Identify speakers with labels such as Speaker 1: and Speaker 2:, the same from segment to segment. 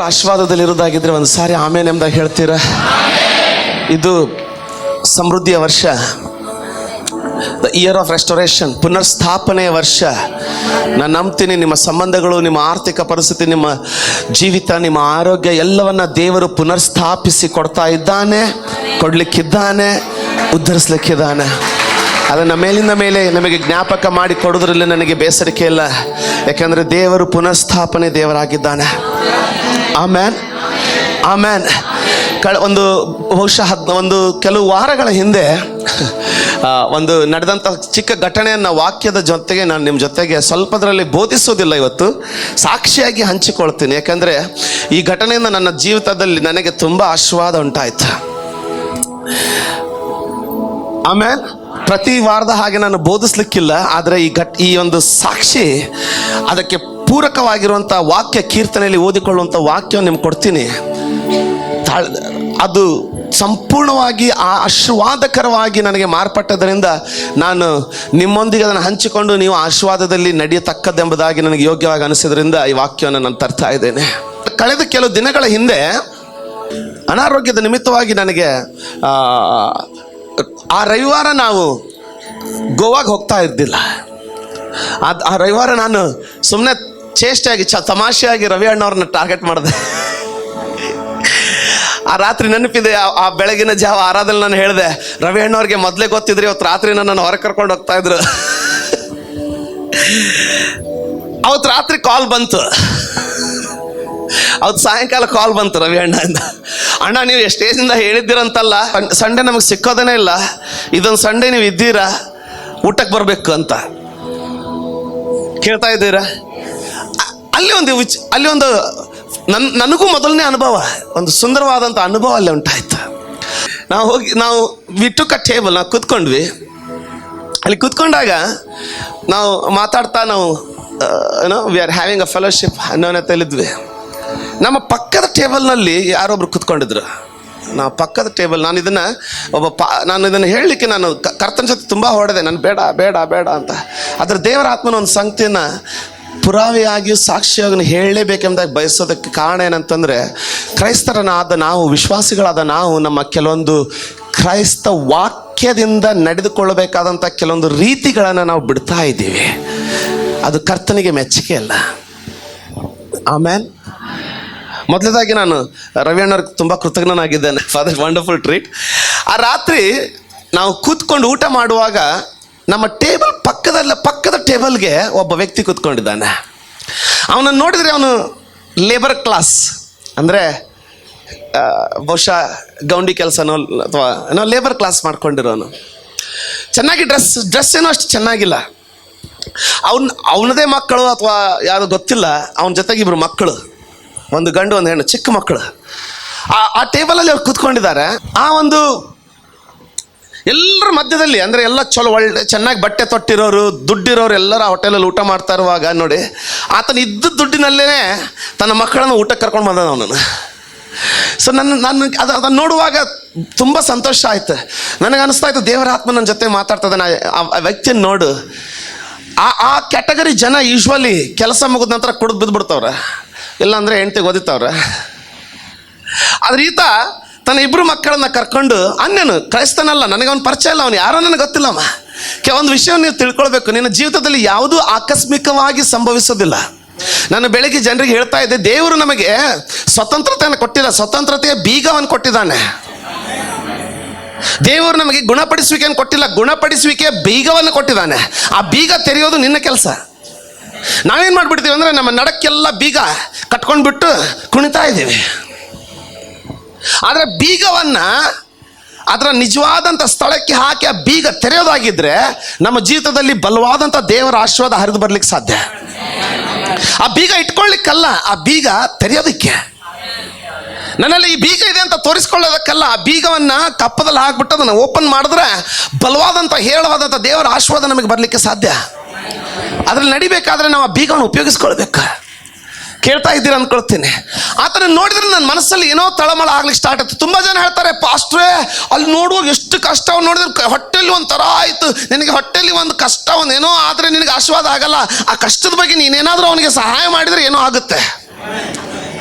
Speaker 1: ದೇವರ ಆಶೀರ್ವಾದದಲ್ಲಿ ಇರೋದಾಗಿದ್ರೆ ಒಂದು ಸಾರಿ ಆಮೇಲೆ ಎಂದಾಗ ಹೇಳ್ತೀರಾ? ಇದು ಸಮೃದ್ಧಿಯ ವರ್ಷ, ದ ಇಯರ್ ಆಫ್ ರೆಸ್ಟೋರೇಷನ್, ಪುನರ್ಸ್ಥಾಪನೆಯ ವರ್ಷ. ನಾನು ನಂಬ್ತೀನಿ ನಿಮ್ಮ ಸಂಬಂಧಗಳು, ನಿಮ್ಮ ಆರ್ಥಿಕ ಪರಿಸ್ಥಿತಿ, ನಿಮ್ಮ ಜೀವಿತ, ನಿಮ್ಮ ಆರೋಗ್ಯ ಎಲ್ಲವನ್ನ ದೇವರು ಪುನರ್ಸ್ಥಾಪಿಸಿ ಕೊಡ್ತಾ ಇದ್ದಾನೆ, ಕೊಡ್ಲಿಕ್ಕಿದ್ದಾನೆ, ಉದ್ಧರಿಸ್ಲಿಕ್ಕಿದ್ದಾನೆ. ಅದನ್ನು ಮೇಲಿಂದ ಮೇಲೆ ನಮಗೆ ಜ್ಞಾಪಕ ಮಾಡಿ ಕೊಡೋದ್ರಲ್ಲಿ ನನಗೆ ಬೇಸರಿಕೆ ಇಲ್ಲ, ಯಾಕೆಂದರೆ ದೇವರು ಪುನರ್ಸ್ಥಾಪನೆ ದೇವರಾಗಿದ್ದಾನೆ. ಆಮೇನ್, ಆಮೇನ್. ಒಂದು ಬಹುಶಃ ಒಂದು ಕೆಲವು ವಾರಗಳ ಹಿಂದೆ ಒಂದು ನಡೆದಂಥ ಚಿಕ್ಕ ಘಟನೆಯನ್ನು ವಾಕ್ಯದ ಜೊತೆಗೆ ನಾನು ನಿಮ್ಮ ಜೊತೆಗೆ ಸ್ವಲ್ಪದರಲ್ಲಿ ಬೋಧಿಸೋದಿಲ್ಲ, ಇವತ್ತು ಸಾಕ್ಷಿಯಾಗಿ ಹಂಚಿಕೊಳ್ತೀನಿ. ಯಾಕಂದರೆ ಈ ಘಟನೆಯಿಂದ ನನ್ನ ಜೀವಿತದಲ್ಲಿ ನನಗೆ ತುಂಬ ಆಶೀರ್ವಾದ ಉಂಟಾಯಿತು. ಆಮೇಲೆ ಪ್ರತಿ ವಾರದ ಹಾಗೆ ನಾನು ಬೋಧಿಸ್ಲಿಕ್ಕಿಲ್ಲ, ಆದರೆ ಈ ಒಂದು ಸಾಕ್ಷಿ, ಅದಕ್ಕೆ ಪೂರಕವಾಗಿರುವಂಥ ವಾಕ್ಯ, ಕೀರ್ತನೆಯಲ್ಲಿ ಓದಿಕೊಳ್ಳುವಂಥ ವಾಕ್ಯ ನಿಮ್ಗೆ ಕೊಡ್ತೀನಿ. ಅದು ಸಂಪೂರ್ಣವಾಗಿ ಆಶೀರ್ವಾದಕರವಾಗಿ ನನಗೆ ಮಾರ್ಪಟ್ಟದರಿಂದ ನಾನು ನಿಮ್ಮೊಂದಿಗೆ ಅದನ್ನು ಹಂಚಿಕೊಂಡು ನೀವು ಆಶೀರ್ವಾದದಲ್ಲಿ ನಡೆಯತಕ್ಕದ್ದೆಂಬುದಾಗಿ ನನಗೆ ಯೋಗ್ಯವಾಗಿ ಅನಿಸಿದ್ರಿಂದ ಈ ವಾಕ್ಯವನ್ನು ನಾನು ತರ್ತಾ ಇದ್ದೇನೆ. ಕಳೆದ ಕೆಲವು ದಿನಗಳ ಹಿಂದೆ ಅನಾರೋಗ್ಯದ ನಿಮಿತ್ತವಾಗಿ ನನಗೆ ಆ ರವಿವಾರ ನಾವು ಗೋವಾಗೆ ಹೋಗ್ತಾ ಇದ್ದಿಲ್ಲ. ಆ ರವಿವಾರ ನಾನು ಸುಮ್ಮನೆ ಚೇಷ್ಟೆಯಾಗಿ ತಮಾಷೆಯಾಗಿ ರವಿ ಅಣ್ಣವ್ರನ್ನ ಟಾರ್ಗೆಟ್ ಮಾಡಿದೆ. ಆ ರಾತ್ರಿ ನೆನಪಿದೆ, ಆ ಬೆಳಗಿನ ಜಾವ ಆರಾಧನೆ ನಾನು ಹೇಳಿದೆ, ರವಿ ಅಣ್ಣವ್ರಿಗೆ ಮೊದಲೇ ಗೊತ್ತಿದ್ರೆ ಇವತ್ತು ರಾತ್ರಿ ನನ್ನನ್ನು ಹೊರಗೆ ಕರ್ಕೊಂಡು ಹೋಗ್ತಾ ಇದ್ರು. ಅವತ್ತು ರಾತ್ರಿ ಕಾಲ್ ಬಂತು, ಅವತ್ತು ಸಾಯಂಕಾಲ ಕಾಲ್ ಬಂತು ರವಿ ಅಣ್ಣದಿಂದ. ಅಣ್ಣ, ನೀವು ಸ್ಟೇಜಿಂದ ಹೇಳಿದ್ದೀರಂತಲ್ಲ, ಸಂಡೇ ನಮಗೆ ಸಿಕ್ಕೋದೇನೇ ಇಲ್ಲ, ಇದೊಂದು ಸಂಡೇ ನೀವು ಇದ್ದೀರಾ, ಊಟಕ್ಕೆ ಬರಬೇಕು ಅಂತ ಕೇಳ್ತಾ ಇದ್ದೀರಾ? ಅಲ್ಲಿ ಒಂದು ನನಗೂ ಮೊದಲನೇ ಅನುಭವ, ಒಂದು ಸುಂದರವಾದಂಥ ಅನುಭವ ಅಲ್ಲೇ ಉಂಟಾಯ್ತು. ನಾವು ವಿ ಟುಕ್ ಅ ಟೇಬಲ್, ನಾವು ಕೂತ್ಕೊಂಡ್ವಿ. ಅಲ್ಲಿ ಕೂತ್ಕೊಂಡಾಗ ನಾವು ಮಾತಾಡ್ತಾ, ನಾವು we are having a fellowship ಅನ್ಯೋನ್ಯತೆಯಲ್ಲಿದ್ವಿ. ನಮ್ಮ ಪಕ್ಕದ ಟೇಬಲ್ನಲ್ಲಿ ಯಾರೊಬ್ರು ಕೂತ್ಕೊಂಡಿದ್ರು. ನಾವು ಪಕ್ಕದ ಟೇಬಲ್, ನಾನು ಇದನ್ನು ಹೇಳಲಿಕ್ಕೆ ನಾನು ಕರ್ತನ ಜೊತೆ ತುಂಬ ಹೊಡೆದೆ, ನಾನು ಬೇಡ ಬೇಡ ಬೇಡ ಅಂತ. ಆದರೆ ದೇವರ ಆತ್ಮನ ಒಂದು ಸಂಗತಿಯನ್ನು ಪುರಾವೆಯಾಗಿಯೂ ಸಾಕ್ಷಿಯಾಗಿ ಹೇಳಲೇಬೇಕೆಂಬುದಾಗಿ ಬಯಸೋದಕ್ಕೆ ಕಾರಣ ಏನಂತಂದರೆ, ಕ್ರೈಸ್ತರನಾದ ನಾವು, ವಿಶ್ವಾಸಿಗಳಾದ ನಾವು, ನಮ್ಮ ಕೆಲವೊಂದು ಕ್ರೈಸ್ತ ವಾಕ್ಯದಿಂದ ನಡೆದುಕೊಳ್ಳಬೇಕಾದಂಥ ಕೆಲವೊಂದು ರೀತಿಗಳನ್ನು ನಾವು ಬಿಡ್ತಾ ಇದ್ದೀವಿ. ಅದು ಕರ್ತನಿಗೆ ಮೆಚ್ಚುಗೆ ಅಲ್ಲ. ಆಮೇನ್. ಮೊದಲದಾಗಿ ನಾನು ರವಿ ಅಣ್ಣವ್ರಿಗೆ ತುಂಬ ಕೃತಜ್ಞನಾಗಿದ್ದೇನೆ ಫಾರ್ ದ ವಂಡರ್ಫುಲ್ ಟ್ರೀಟ್. ಆ ರಾತ್ರಿ ನಾವು ಕೂತ್ಕೊಂಡು ಊಟ ಮಾಡುವಾಗ ನಮ್ಮ ಪಕ್ಕದ ಟೇಬಲ್ಗೆ ಒಬ್ಬ ವ್ಯಕ್ತಿ ಕೂತ್ಕೊಂಡಿದ್ದಾನೆ. ಅವನನ್ನು ನೋಡಿದರೆ ಅವನು ಲೇಬರ್ ಕ್ಲಾಸ್, ಅಂದರೆ ಬಹುಶಃ ಗೌಂಡಿ ಕೆಲಸನೋ ಅಥವಾ ಏನೋ ಲೇಬರ್ ಕ್ಲಾಸ್ ಮಾಡ್ಕೊಂಡಿರೋನು. ಚೆನ್ನಾಗಿ ಡ್ರೆಸ್ ಏನೋ ಅಷ್ಟು ಚೆನ್ನಾಗಿಲ್ಲ. ಅವನದೇ ಮಕ್ಕಳು ಅಥವಾ ಯಾವುದು ಗೊತ್ತಿಲ್ಲ, ಅವನ ಜೊತೆಗೆ ಇಬ್ಬರು ಮಕ್ಕಳು, ಒಂದು ಗಂಡು ಒಂದು ಹೆಣ್ಣು, ಚಿಕ್ಕ ಮಕ್ಕಳು. ಆ ಟೇಬಲಲ್ಲಿ ಅವ್ರು ಕೂತ್ಕೊಂಡಿದ್ದಾರೆ. ಆ ಒಂದು ಎಲ್ಲರ ಮಧ್ಯದಲ್ಲಿ, ಅಂದರೆ ಎಲ್ಲ ಚಲೋ ಒಳ್ಳೆ ಚೆನ್ನಾಗಿ ಬಟ್ಟೆ ತೊಟ್ಟಿರೋರು, ದುಡ್ಡಿರೋರು ಎಲ್ಲರೂ ಆ ಹೋಟೆಲಲ್ಲಿ ಊಟ ಮಾಡ್ತಾ ಇರುವಾಗ ನೋಡಿ, ಆತನ ಇದ್ದ ದುಡ್ಡಿನಲ್ಲೇ ತನ್ನ ಮಕ್ಕಳನ್ನು ಊಟಕ್ಕೆ ಕರ್ಕೊಂಡು ಬಂದ ಅವನನ್ನು. ಸೊ ಅದನ್ನು ನೋಡುವಾಗ ತುಂಬ ಸಂತೋಷ ಆಯ್ತು. ನನಗೆ ಅನಿಸ್ತಾ ಇತ್ತು, ದೇವರ ಆತ್ಮ ನನ್ನ ಜೊತೆ ಮಾತಾಡ್ತದೆ. ಆ ವ್ಯಕ್ತಿಯನ್ನು ನೋಡು, ಆ ಕ್ಯಾಟಗರಿ ಜನ ಯೂಶ್ವಲಿ ಕೆಲಸ ಮುಗಿದ ನಂತರ ಕುಡಿದು ಬಿದ್ದುಬಿಡ್ತವ್ರೆ, ಇಲ್ಲಾಂದರೆ ಹೆಂಡ್ತಿಗೆ ಓದಿತ್ತವ್ರೆ. ಆದ್ರೆ ಈತ ತನ್ನ ಇಬ್ಬರು ಮಕ್ಕಳನ್ನ ಕರ್ಕೊಂಡು, ಅನ್ಯನು, ಕ್ರೈಸ್ತನಲ್ಲ, ನನಗೆ ಅವನು ಪರಿಚಯ ಇಲ್ಲ, ಅವನು ಯಾರೋ ನನಗೆ ಗೊತ್ತಿಲ್ಲಮ್ಮ. ಒಂದು ವಿಷಯವನ್ನು ನೀವು ತಿಳ್ಕೊಳ್ಬೇಕು, ನಿನ್ನ ಜೀವಿತದಲ್ಲಿ ಯಾವುದೂ ಆಕಸ್ಮಿಕವಾಗಿ ಸಂಭವಿಸೋದಿಲ್ಲ. ನಾನು ಬೆಳಗ್ಗೆ ಜನರಿಗೆ ಹೇಳ್ತಾ ಇದ್ದೆ, ದೇವರು ನಮಗೆ ಸ್ವತಂತ್ರತೆಯನ್ನು ಕೊಟ್ಟಿಲ್ಲ, ಸ್ವತಂತ್ರತೆಯ ಬೀಗವನ್ನು ಕೊಟ್ಟಿದ್ದಾನೆ. ದೇವರು ನಮಗೆ ಗುಣಪಡಿಸುವಿಕೆಯನ್ನು ಕೊಟ್ಟಿಲ್ಲ, ಗುಣಪಡಿಸುವಿಕೆಯ ಬೀಗವನ್ನು ಕೊಟ್ಟಿದ್ದಾನೆ. ಆ ಬೀಗ ತೆರೆಯೋದು ನಿನ್ನ ಕೆಲಸ. ನಾವೇನು ಮಾಡಿಬಿಡ್ತೀವಿ ಅಂದರೆ, ನಮ್ಮ ನಡಕ್ಕೆಲ್ಲ ಬೀಗ ಕಟ್ಕೊಂಡ್ಬಿಟ್ಟು ಕುಣಿತಾ ಇದ್ದೀವಿ. ಆದರೆ ಬೀಗವನ್ನು ಅದರ ನಿಜವಾದಂಥ ಸ್ಥಳಕ್ಕೆ ಹಾಕಿ ಆ ಬೀಗ ತೆರೆಯೋದಾಗಿದ್ದರೆ ನಮ್ಮ ಜೀವಿತದಲ್ಲಿ ಬಲವಾದಂಥ ದೇವರ ಆಶೀರ್ವಾದ ಹರಿದು ಬರ್ಲಿಕ್ಕೆ ಸಾಧ್ಯ. ಆ ಬೀಗ ಇಟ್ಕೊಳ್ಳಿಕ್ಕಲ್ಲ, ಆ ಬೀಗ ತೆರೆಯೋದಕ್ಕೆ. ನನ್ನಲ್ಲಿ ಈ ಬೀಗ ಇದೆ ಅಂತ ತೋರಿಸ್ಕೊಳ್ಳೋದಕ್ಕಲ್ಲ, ಆ ಬೀಗವನ್ನು ಕಪ್ಪದಲ್ಲಿ ಹಾಕ್ಬಿಟ್ಟು ಅದನ್ನು ಓಪನ್ ಮಾಡಿದ್ರೆ ಬಲವಾದಂಥ ಹೇಳವಾದಂಥ ದೇವರ ಆಶೀರ್ವಾದ ನಮಗೆ ಬರಲಿಕ್ಕೆ ಸಾಧ್ಯ. ಅದ್ರಲ್ಲಿ ನಡಿಬೇಕಾದ್ರೆ ನಾವು ಆ ಬೀಗವನ್ನು ಉಪಯೋಗಿಸ್ಕೊಳ್ಬೇಕು. ಕೇಳ್ತಾ ಇದ್ದೀರ ಅಂದ್ಕೊಳ್ತೀನಿ. ಆತನ ನೋಡಿದ್ರೆ ನನ್ನ ಮನಸ್ಸಲ್ಲಿ ಏನೋ ತಳಮಳ ಆಗ್ಲಿಕ್ಕೆ ಸ್ಟಾರ್ಟ್ ಆಯ್ತು. ತುಂಬ ಜನ ಹೇಳ್ತಾರೆ, ಪಾಸ್ಟ್ರೇ ಅಲ್ಲಿ ನೋಡುವಾಗ ಎಷ್ಟು ಕಷ್ಟ, ನೋಡಿದ್ರೆ ಹೊಟ್ಟೆಲಿ ಒಂಥರ ಆಯಿತು, ನಿನಗೆ ಹೊಟ್ಟೆಲಿ ಒಂದು ಕಷ್ಟ ಒಂದೇನೋ ಆದರೆ ನಿನಗೆ ಆಶೀರ್ವಾದ ಆಗಲ್ಲ. ಆ ಕಷ್ಟದ ಬಗ್ಗೆ ನೀನೇನಾದರೂ ಅವನಿಗೆ ಸಹಾಯ ಮಾಡಿದರೆ ಏನೋ ಆಗುತ್ತೆ.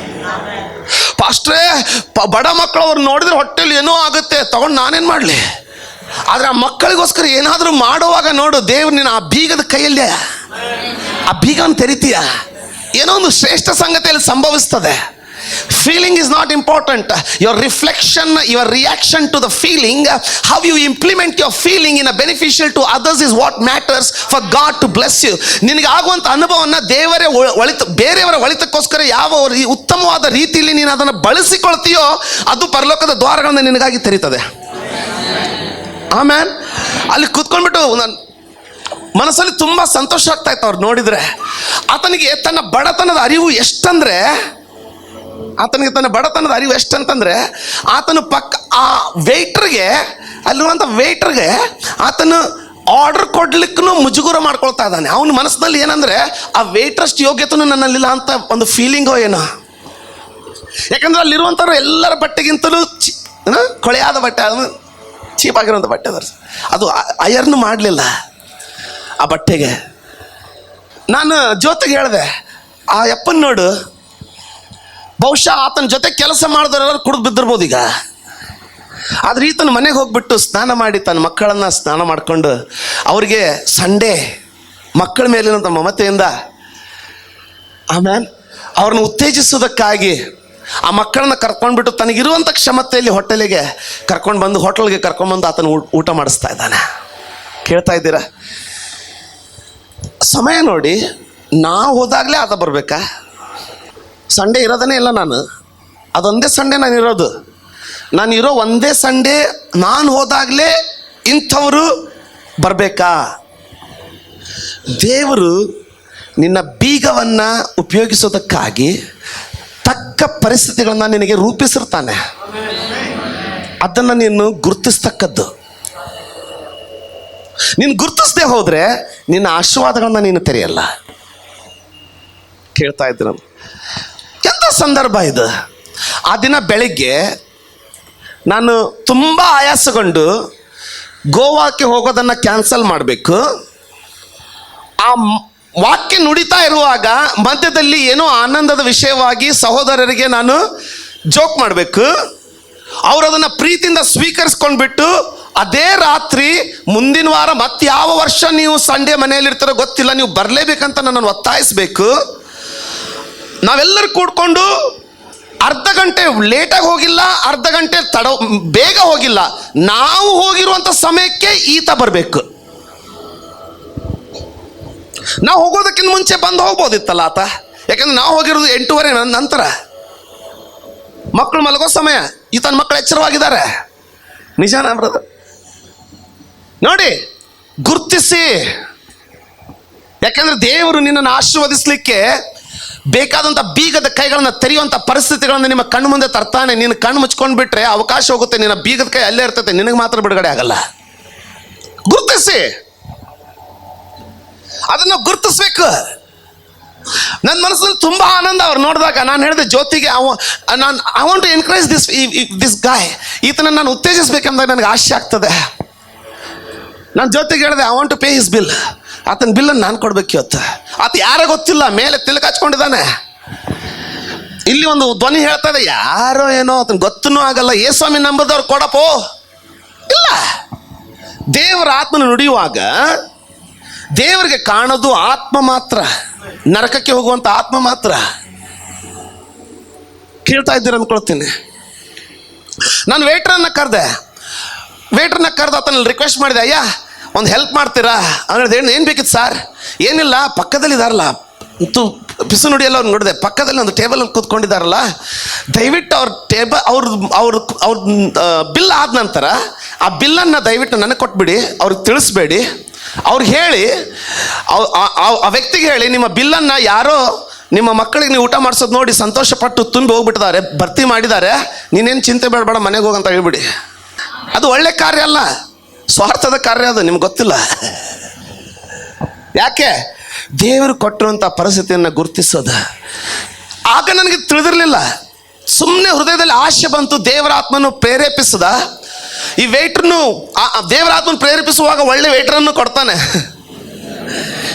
Speaker 1: ಪಾಸ್ಟ್ರೇ, ಬಡ ಮಕ್ಕಳು ಅವ್ರು ನೋಡಿದ್ರೆ ಹೊಟ್ಟೆಲಿ ಏನೋ ಆಗುತ್ತೆ, ತಗೊಂಡು ನಾನೇನು ಮಾಡಲಿ? ಆದರೆ ಆ ಮಕ್ಕಳಿಗೋಸ್ಕರ ಏನಾದರೂ ಮಾಡುವಾಗ ನೋಡು, ದೇವ್ರು ನೀನು ಆ ಬೀಗದ ಕೈಯಲ್ಲಿ ಆ ಬೀಗವನ್ನು ತೆರಿತೀಯ. ಏನೋ ಒಂದು ಶ್ರೇಷ್ಠ ಸಂಗತಿಯಲ್ಲಿ ಸಂಭವಿಸ್ತದೆ. Feeling is not important. Your reflection, your reaction to the feeling, how you implement your feeling in a beneficial to others is what matters for God to bless you. ನಿನಗೆ ಆಗುವಂಥ ಅನುಭವವನ್ನು ಬೇರೆಯವರ ಒಳಿತಕ್ಕೋಸ್ಕರ ಯಾವ ಉತ್ತಮವಾದ ರೀತಿಯಲ್ಲಿ ನೀನು ಅದನ್ನು ಬಳಸಿಕೊಳ್ತೀಯೋ ಅದು ಪರಲೋಕದ ದ್ವಾರಗಳನ್ನು ನಿನಗಾಗಿ ತೆರೀತದೆ. ಆಮೇಲೆ ಅಲ್ಲಿ ಕೂತ್ಕೊಂಡ್ಬಿಟ್ಟು ನನ್ನ ಮನಸ್ಸಲ್ಲಿ ತುಂಬ ಸಂತೋಷ ಆಗ್ತಾ ಇತ್ತು ಅವ್ರು ನೋಡಿದರೆ. ಆತನಿಗೆ ತನ್ನ ಬಡತನದ ಅರಿವು ಎಷ್ಟಂದ್ರೆ, ಎಷ್ಟಂತಂದ್ರೆ ಆತನು ಆ ವೇಟ್ರಿಗೆ, ಅಲ್ಲಿರುವಂಥ ವೇಟ್ರಿಗೆ ಆತನು ಆರ್ಡರ್ ಕೊಡ್ಲಿಕ್ಕೂ ಮುಜುಗುರ ಮಾಡ್ಕೊಳ್ತಾ ಇದ್ದಾನೆ. ಅವನ ಮನಸ್ಸಿನಲ್ಲಿ ಏನಂದ್ರೆ, ಆ ವೇಟ್ರಷ್ಟು ಯೋಗ್ಯತೆನೂ ನನ್ನಲ್ಲಿಲ್ಲ ಅಂತ ಒಂದು ಫೀಲಿಂಗೋ ಏನೋ. ಯಾಕಂದ್ರೆ ಅಲ್ಲಿರುವಂಥವ್ರು ಎಲ್ಲರ ಬಟ್ಟೆಗಿಂತಲೂ ಕೊಳೆಯಾದ ಬಟ್ಟೆ, ಚೀಪಾಗಿರುವಂಥ ಬಟ್ಟೆ ಅದ. ಅದು ಅಯರ್ನು ಮಾಡಲಿಲ್ಲ ಆ ಬಟ್ಟೆಗೆ. ನಾನು ಜೊತೆಗೆ ಹೇಳಿದೆ, ಆ ಯಪ್ಪನ ನೋಡು, ಬಹುಶಃ ಆತನ ಜೊತೆ ಕೆಲಸ ಮಾಡಿದವರೆಲ್ಲರೂ ಕುಡಿದು ಬಿದ್ದಿರ್ಬೋದು ಈಗ. ಆದರೆ ಈತನ ಮನೆಗೆ ಹೋಗ್ಬಿಟ್ಟು ಸ್ನಾನ ಮಾಡಿ ತನ್ನ ಮಕ್ಕಳನ್ನು ಸ್ನಾನ ಮಾಡಿಕೊಂಡು ಅವ್ರಿಗೆ ಸಂಡೇ ಮಕ್ಕಳ ಮೇಲಿನಂಥ ಮಮತೆಯಿಂದ ಆಮೇಲೆ ಅವ್ರನ್ನ ಉತ್ತೇಜಿಸೋದಕ್ಕಾಗಿ ಆ ಮಕ್ಕಳನ್ನ ಕರ್ಕೊಂಡ್ಬಿಟ್ಟು ತನಗಿರುವಂಥ ಕ್ಷಮತೆಯಲ್ಲಿ ಹೋಟೆಲಿಗೆ ಹೋಟೆಲ್ಗೆ ಕರ್ಕೊಂಡ್ಬಂದು ಆತನ ಊಟ ಮಾಡಿಸ್ತಾ ಇದ್ದಾನೆ. ಕೇಳ್ತಾ ಇದ್ದೀರಾ? ಸಮಯ ನೋಡಿ, ನಾವು ಹೋದಾಗಲೇ ಆತ ಬರಬೇಕಾ? ಸಂಡೇ ಇರೋದನ್ನೇ ಇಲ್ಲ ನಾನು, ಅದೊಂದೇ ಸಂಡೇ ನಾನಿರೋ ಒಂದೇ ಸಂಡೇ ನಾನು ಹೋದಾಗಲೇ ಇಂಥವರು ಬರಬೇಕಾ? ದೇವರು ನಿನ್ನ ಬೀಗವನ್ನು ಉಪಯೋಗಿಸೋದಕ್ಕಾಗಿ ತಕ್ಕ ಪರಿಸ್ಥಿತಿಗಳನ್ನು ನಿನಗೆ ರೂಪಿಸಿರ್ತಾನೆ. ಅದನ್ನು ನೀನು ಗುರುತಿಸ್ತಕ್ಕದ್ದು. ನೀನು ಗುರುತಿಸದೆ ಹೋದರೆ ನಿನ್ನ ಆಶೀರ್ವಾದಗಳನ್ನ ನೀನು ತೆರೆಯಲ್ಲ. ಕೇಳ್ತಾ ಇದ್ದೀರ? ಎಂಥ ಸಂದರ್ಭ ಇದು! ಆ ದಿನ ಬೆಳಿಗ್ಗೆ ನಾನು ತುಂಬ ಆಯಾಸಗೊಂಡು ಗೋವಾಕ್ಕೆ ಹೋಗೋದನ್ನು ಕ್ಯಾನ್ಸಲ್ ಮಾಡಬೇಕು. ಆ ವಾಕ್ಯ ನುಡಿತಾ ಇರುವಾಗ ಮಧ್ಯದಲ್ಲಿ ಏನೋ ಆನಂದದ ವಿಷಯವಾಗಿ ಸಹೋದರರಿಗೆ ನಾನು ಜೋಕ್ ಮಾಡಬೇಕು. ಅವರು ಅದನ್ನು ಪ್ರೀತಿಯಿಂದ ಸ್ವೀಕರಿಸ್ಕೊಂಡ್ಬಿಟ್ಟು ಅದೇ ರಾತ್ರಿ ಮುಂದಿನ ವಾರ ಮತ್ತೆ ಯಾವ ವರ್ಷ ನೀವು ಸಂಡೇ ಮನೆಯಲ್ಲಿರ್ತಾರೋ ಗೊತ್ತಿಲ್ಲ, ನೀವು ಬರಲೇಬೇಕಂತ ನನ್ನನ್ನು ಒತ್ತಾಯಿಸಬೇಕು. ನಾವೆಲ್ಲರೂ ಕೂಡ್ಕೊಂಡು ಅರ್ಧ ಗಂಟೆ ಲೇಟಾಗಿ ಹೋಗಿಲ್ಲ, ಅರ್ಧ ಗಂಟೆ ಬೇಗ ಹೋಗಿಲ್ಲ, ನಾವು ಹೋಗಿರುವಂಥ ಸಮಯಕ್ಕೆ ಈತ ಬರಬೇಕು. ನಾವು ಹೋಗೋದಕ್ಕಿಂತ ಮುಂಚೆ ಬಂದು ಹೋಗ್ಬೋದಿತ್ತಲ್ಲ ಆತ. ಯಾಕಂದ್ರೆ ನಾವು ಹೋಗಿರೋದು 8:30 ನಂತರ, ಮಕ್ಕಳು ಮಲಗೋ ಸಮಯ. ಈತನ ಮಕ್ಕಳು ಎಚ್ಚರವಾಗಿದ್ದಾರೆ. ನಿಜಾನ ಬ್ರದರ್? ನೋಡಿ, ಗುರ್ತಿಸಿ. ಯಾಕಂದ್ರೆ ದೇವರು ನಿನ್ನನ್ನು ಆಶೀರ್ವದಿಸಲಿಕ್ಕೆ ಬೇಕಾದಂಥ ಬೀಗದ ಕೈಗಳನ್ನು ತೆರೆಯುವಂಥ ಪರಿಸ್ಥಿತಿಗಳನ್ನು ನಿಮ್ಮ ಕಣ್ಣು ಮುಂದೆ ತರ್ತಾನೆ. ನೀನು ಕಣ್ಣು ಮುಚ್ಕೊಂಡು ಬಿಟ್ರೆ ಅವಕಾಶ ಹೋಗುತ್ತೆ, ನಿನ್ನ ಬೀಗದ ಕೈ ಅಲ್ಲೇ ಇರ್ತೈತೆ, ನಿನಗೆ ಮಾತ್ರ ಬಿಡುಗಡೆ ಆಗಲ್ಲ. ಗುರುತಿಸಿ, ಅದನ್ನು ಗುರುತಿಸ್ಬೇಕು. ನನ್ನ ಮನಸ್ಸಲ್ಲಿ ತುಂಬ ಆನಂದ ಅವ್ರು ನೋಡಿದಾಗ. ನಾನು ಹೇಳಿದೆ ಜ್ಯೋತಿಗೆ, I want to encourage this guy, ಈತನ ನಾನು ಉತ್ತೇಜಿಸ್ಬೇಕಂದ್ರೆ ನನಗೆ ಆಸೆ ಆಗ್ತದೆ. ನಾನು ಜ್ಯೋತಿಗೆ ಹೇಳಿದೆ, I want to pay his bill. ಆತನ ಬಿಲ್ಲನ್ನು ನಾನು ಕೊಡ್ಬೇಕು ಇವತ್ತು. ಆತ ಯಾರೋ ಗೊತ್ತಿಲ್ಲ, ಮೇಲೆ ತಿಲಕ ಹಚ್ಕೊಂಡಿದ್ದಾನೆ. ಇಲ್ಲಿ ಒಂದು ಧ್ವನಿ ಹೇಳ್ತಾ ಇದೆ, ಯಾರೋ ಏನೋ ಆತನ ಗೊತ್ತೂ ಆಗಲ್ಲ, ಯೇಸ್ವಾಮಿ ನಂಬದವ್ರು ಕೊಡಪ್ಪೋ. ಇಲ್ಲ, ದೇವರ ಆತ್ಮನ ನುಡಿಯುವಾಗ ದೇವರಿಗೆ ಕಾಣೋದು ಆತ್ಮ ಮಾತ್ರ, ನರಕಕ್ಕೆ ಹೋಗುವಂಥ ಆತ್ಮ ಮಾತ್ರ. ಕೇಳ್ತಾ ಇದ್ದೀರ ಅಂದ್ಕೊಳ್ತೀನಿ. ನಾನು ವೇಟ್ರನ್ನ ಕರೆದು ಆತನಲ್ಲಿ ರಿಕ್ವೆಸ್ಟ್ ಮಾಡಿದೆ, ಅಯ್ಯ ಒಂದು ಹೆಲ್ಪ್ ಮಾಡ್ತೀರಾ ಅಂದ್ರೆ ಏನು ಬೇಕಿತ್ತು ಸರ್? ಏನಿಲ್ಲ, ಪಕ್ಕದಲ್ಲಿ ಇದಾರಲ್ಲ ಪಿಸು ನುಡಿಯಲ್ಲ, ಅವ್ರು ನೋಡಿದೆ, ಪಕ್ಕದಲ್ಲಿ ಒಂದು ಟೇಬಲಲ್ಲಿ ಕೂತ್ಕೊಂಡಿದ್ದಾರಲ್ಲ, ದಯವಿಟ್ಟು ಅವ್ರ ಬಿಲ್ ಆದ ನಂತರ ಆ ಬಿಲ್ಲನ್ನು ದಯವಿಟ್ಟು ನನಗೆ ಕೊಟ್ಬಿಡಿ, ಅವ್ರಿಗೆ ತಿಳಿಸ್ಬೇಡಿ. ಅವ್ರಿಗೆ ಹೇಳಿ, ಆ ವ್ಯಕ್ತಿಗೆ ಹೇಳಿ, ನಿಮ್ಮ ಬಿಲ್ಲನ್ನು ಯಾರೋ ನಿಮ್ಮ ಮಕ್ಕಳಿಗೆ ನೀವು ಊಟ ಮಾಡಿಸೋದು ನೋಡಿ ಸಂತೋಷಪಟ್ಟು ತುಂಬಿ ಹೋಗ್ಬಿಟ್ಟಿದ್ದಾರೆ, ಭರ್ತಿ ಮಾಡಿದ್ದಾರೆ, ನೀನೇನು ಚಿಂತೆ ಬೇಡಬೇಡ, ಮನೆಗೆ ಹೋಗಂತ ಹೇಳ್ಬಿಡಿ. ಅದು ಒಳ್ಳೆ ಕಾರ್ಯ ಅಲ್ಲ, ಸ್ವಾರ್ಥದ ಕಾರ್ಯ ಅದು, ನಿಮ್ಗೆ ಗೊತ್ತಿಲ್ಲ. ಯಾಕೆ? ದೇವರು ಕೊಟ್ಟಿರುವಂಥ ಪರಿಸ್ಥಿತಿಯನ್ನು ಗುರುತಿಸೋದು. ಆಗ ನನಗೆ ತಿಳಿದಿರಲಿಲ್ಲ, ಸುಮ್ಮನೆ ಹೃದಯದಲ್ಲಿ ಆಶೆ ಬಂತು, ದೇವರ ಆತ್ಮನು ಪ್ರೇರೇಪಿಸದ. ಈ ವೇಟ್ರನ್ನು ದೇವರ ಆತ್ಮನ ಪ್ರೇರೇಪಿಸುವಾಗ ಒಳ್ಳೆ ವೇಟ್ರನ್ನು ಕೊಡ್ತಾನೆ.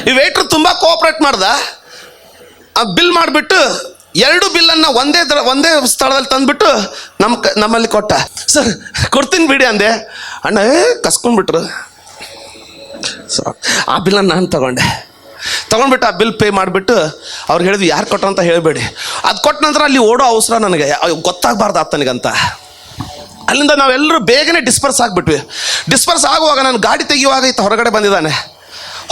Speaker 1: ಈ ವೇಟ್ರ್ ತುಂಬ ಕೋಆಪ್ರೇಟ್ ಮಾಡ್ದ. ಆ ಬಿಲ್ ಮಾಡಿಬಿಟ್ಟು 2 ಬಿಲ್ಲನ್ನು ಒಂದೇ ಸ್ಥಳದಲ್ಲಿ ತಂದುಬಿಟ್ಟು ನಮ್ಮಲ್ಲಿ ಕೊಟ್ಟ. ಸರ್ ಕೊಡ್ತೀನಿ ಬಿಡಿ ಅಂದೆ. ಅಣ್ಣ ಕಸ್ಕೊಂಡ್ಬಿಟ್ರು. ಆ ಬಿಲ್ಲನ್ನು ನಾನು ತೊಗೊಂಡ್ಬಿಟ್ಟು ಆ ಬಿಲ್ ಪೇ ಮಾಡಿಬಿಟ್ಟು ಅವ್ರು ಹೇಳಿದ್ವಿ ಯಾರು ಕೊಟ್ಟರು ಅಂತ ಹೇಳಬೇಡಿ. ಅದು ಕೊಟ್ಟ ನಂತರ ಅಲ್ಲಿ ಓಡೋ ಅವಸರ ನನಗೆ ಗೊತ್ತಾಗಬಾರ್ದು ಆತನಿಗಂತ. ಅಲ್ಲಿಂದ ನಾವೆಲ್ಲರೂ ಬೇಗನೆ ಡಿಸ್ಪರ್ಸ್ ಆಗಿಬಿಟ್ವಿ. ಡಿಸ್ಪರ್ಸ್ ಆಗುವಾಗ ನಾನು ಗಾಡಿ ತೆಗೆಯುವಾಗ ಈತ ಹೊರಗಡೆ ಬಂದಿದ್ದಾನೆ.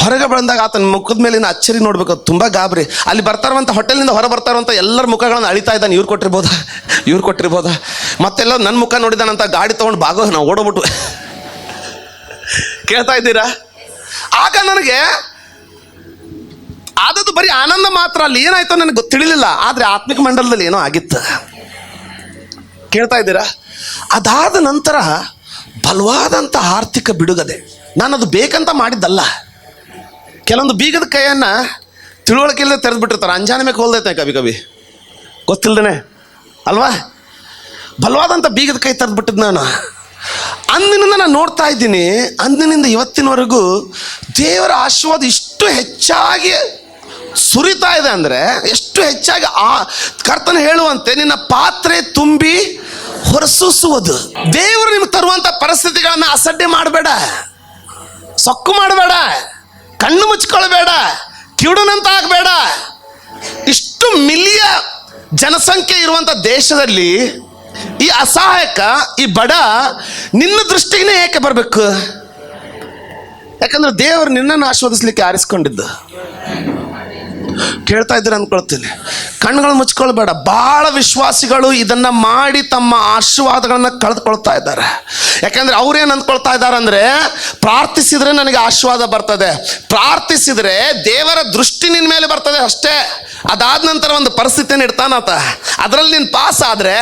Speaker 1: ಹೊರಗೆ ಬಂದಾಗ ಆತನ ಮುಖದ ಮೇಲಿನ ಅಚ್ಚರಿ ನೋಡ್ಬೇಕು, ತುಂಬ ಗಾಬರಿ. ಅಲ್ಲಿ ಬರ್ತಾರಂತ ಹೋಟೆಲ್ನಿಂದ ಹೊರ ಬರ್ತಾರಂತ ಎಲ್ಲರ ಮುಖಗಳನ್ನು ಅಳಿತಾ ಇದ್ದಾನೆ. ಇವ್ರು ಕೊಟ್ಟಿರ್ಬೋದಾ ಮತ್ತೆಲ್ಲ ನನ್ನ ಮುಖ ನೋಡಿದಾನಂತ ಗಾಡಿ ತೊಗೊಂಡು ನಾವು ಓಡೋಗ್ಬಿಟ್ವಿ. ಕೇಳ್ತಾ ಇದ್ದೀರಾ? ಆಗ ನನಗೆ ಆದದ್ದು ಬರೀ ಆನಂದ ಮಾತ್ರ. ಅಲ್ಲಿ ಏನಾಯ್ತೋ ನನಗೆ ತಿಳಿಲಿಲ್ಲ, ಆದರೆ ಆತ್ಮಿಕ ಮಂಡಲದಲ್ಲಿ ಏನೋ ಆಗಿತ್ತು. ಕೇಳ್ತಾ ಇದ್ದೀರಾ? ಅದಾದ ನಂತರ ಬಲವಾದಂಥ ಆರ್ಥಿಕ ಬಿಡುಗಡೆ. ನಾನು ಅದು ಬೇಕಂತ ಮಾಡಿದ್ದಲ್ಲ. ಕೆಲವೊಂದು ಬೀಗದ ಕೈಯನ್ನು ತಿಳುವಳಿಕೆ ಇಲ್ಲದೆ ತೆರೆದುಬಿಟ್ಟಿರ್ತಾರೆ. ಅಂಜಾನೆ ಮೇಲೆ ಹೋಲ್ದೈತೆ ಕವಿ ಗೊತ್ತಿಲ್ಲದೇನೆ ಅಲ್ವಾ? ಬಲವಾದಂಥ ಬೀಗದ ಕೈ ತೆರೆದುಬಿಟ್ಟಿದ್ದು ನಾನು. ಅಂದಿನಿಂದ ನಾನು ನೋಡ್ತಾ ಇದ್ದೀನಿ, ಅಂದಿನಿಂದ ಇವತ್ತಿನವರೆಗೂ ದೇವರ ಆಶೀರ್ವಾದ ಇಷ್ಟು ಹೆಚ್ಚಾಗಿ ಸುರಿತಾ ಇದೆ ಅಂದರೆ, ಎಷ್ಟು ಹೆಚ್ಚಾಗಿ ಕರ್ತನ ಹೇಳುವಂತೆ ನಿನ್ನ ಪಾತ್ರೆ ತುಂಬಿ ಹೊರಸೂಸುವುದು. ದೇವರು ನಿಮ್ಗೆ ತರುವಂಥ ಪರಿಸ್ಥಿತಿಗಳನ್ನು ಅಸಡ್ಡೆ ಮಾಡಬೇಡ, ಸೊಕ್ಕು ಮಾಡಬೇಡ, ಕಣ್ಣು ಮುಚ್ಕೊಳ್ಬೇಡ, ಕಿವುಡನಂತ ಆಗಬೇಡ. ಇಷ್ಟು ಮಿಲಿಯ ಜನಸಂಖ್ಯೆ ಇರುವಂಥ ದೇಶದಲ್ಲಿ ಈ ಅಸಹಾಯಕ, ಈ ಬಡ ನಿನ್ನ ದೃಷ್ಟಿಗೆ ಏಕೆ ಬರಬೇಕು? ಯಾಕಂದ್ರೆ ದೇವರು ನಿನ್ನನ್ನು ಆಶೀರ್ವದಿಸ್ಲಿಕ್ಕೆ ಆರಿಸ್ಕೊಂಡಿದ್ದು. ಕೇಳ್ತಾ ಇದ್ದೀರ ಅಂದ್ಕೊಳ್ತೀನಿ. ಕಣ್ಣುಗಳು ಮುಚ್ಕೊಳ್ಬೇಡ. ಭಾಳ ವಿಶ್ವಾಸಿಗಳು ಇದನ್ನು ಮಾಡಿ ತಮ್ಮ ಆಶೀರ್ವಾದಗಳನ್ನು ಕಳೆದುಕೊಳ್ತಾ ಇದ್ದಾರೆ. ಯಾಕಂದರೆ ಅವ್ರೇನು ಅಂದ್ಕೊಳ್ತಾ ಇದ್ದಾರೆ ಅಂದರೆ, ಪ್ರಾರ್ಥಿಸಿದರೆ ನನಗೆ ಆಶೀರ್ವಾದ ಬರ್ತದೆ, ಪ್ರಾರ್ಥಿಸಿದರೆ ದೇವರ ದೃಷ್ಟಿ ನಿನ್ನ ಮೇಲೆ ಬರ್ತದೆ ಅಷ್ಟೇ. ಅದಾದ ನಂತರ ಒಂದು ಪರಿಸ್ಥಿತಿಯನ್ನು ಇಡ್ತಾನಾತ. ಅದರಲ್ಲಿ ನೀನು ಪಾಸ್ ಆದರೆ,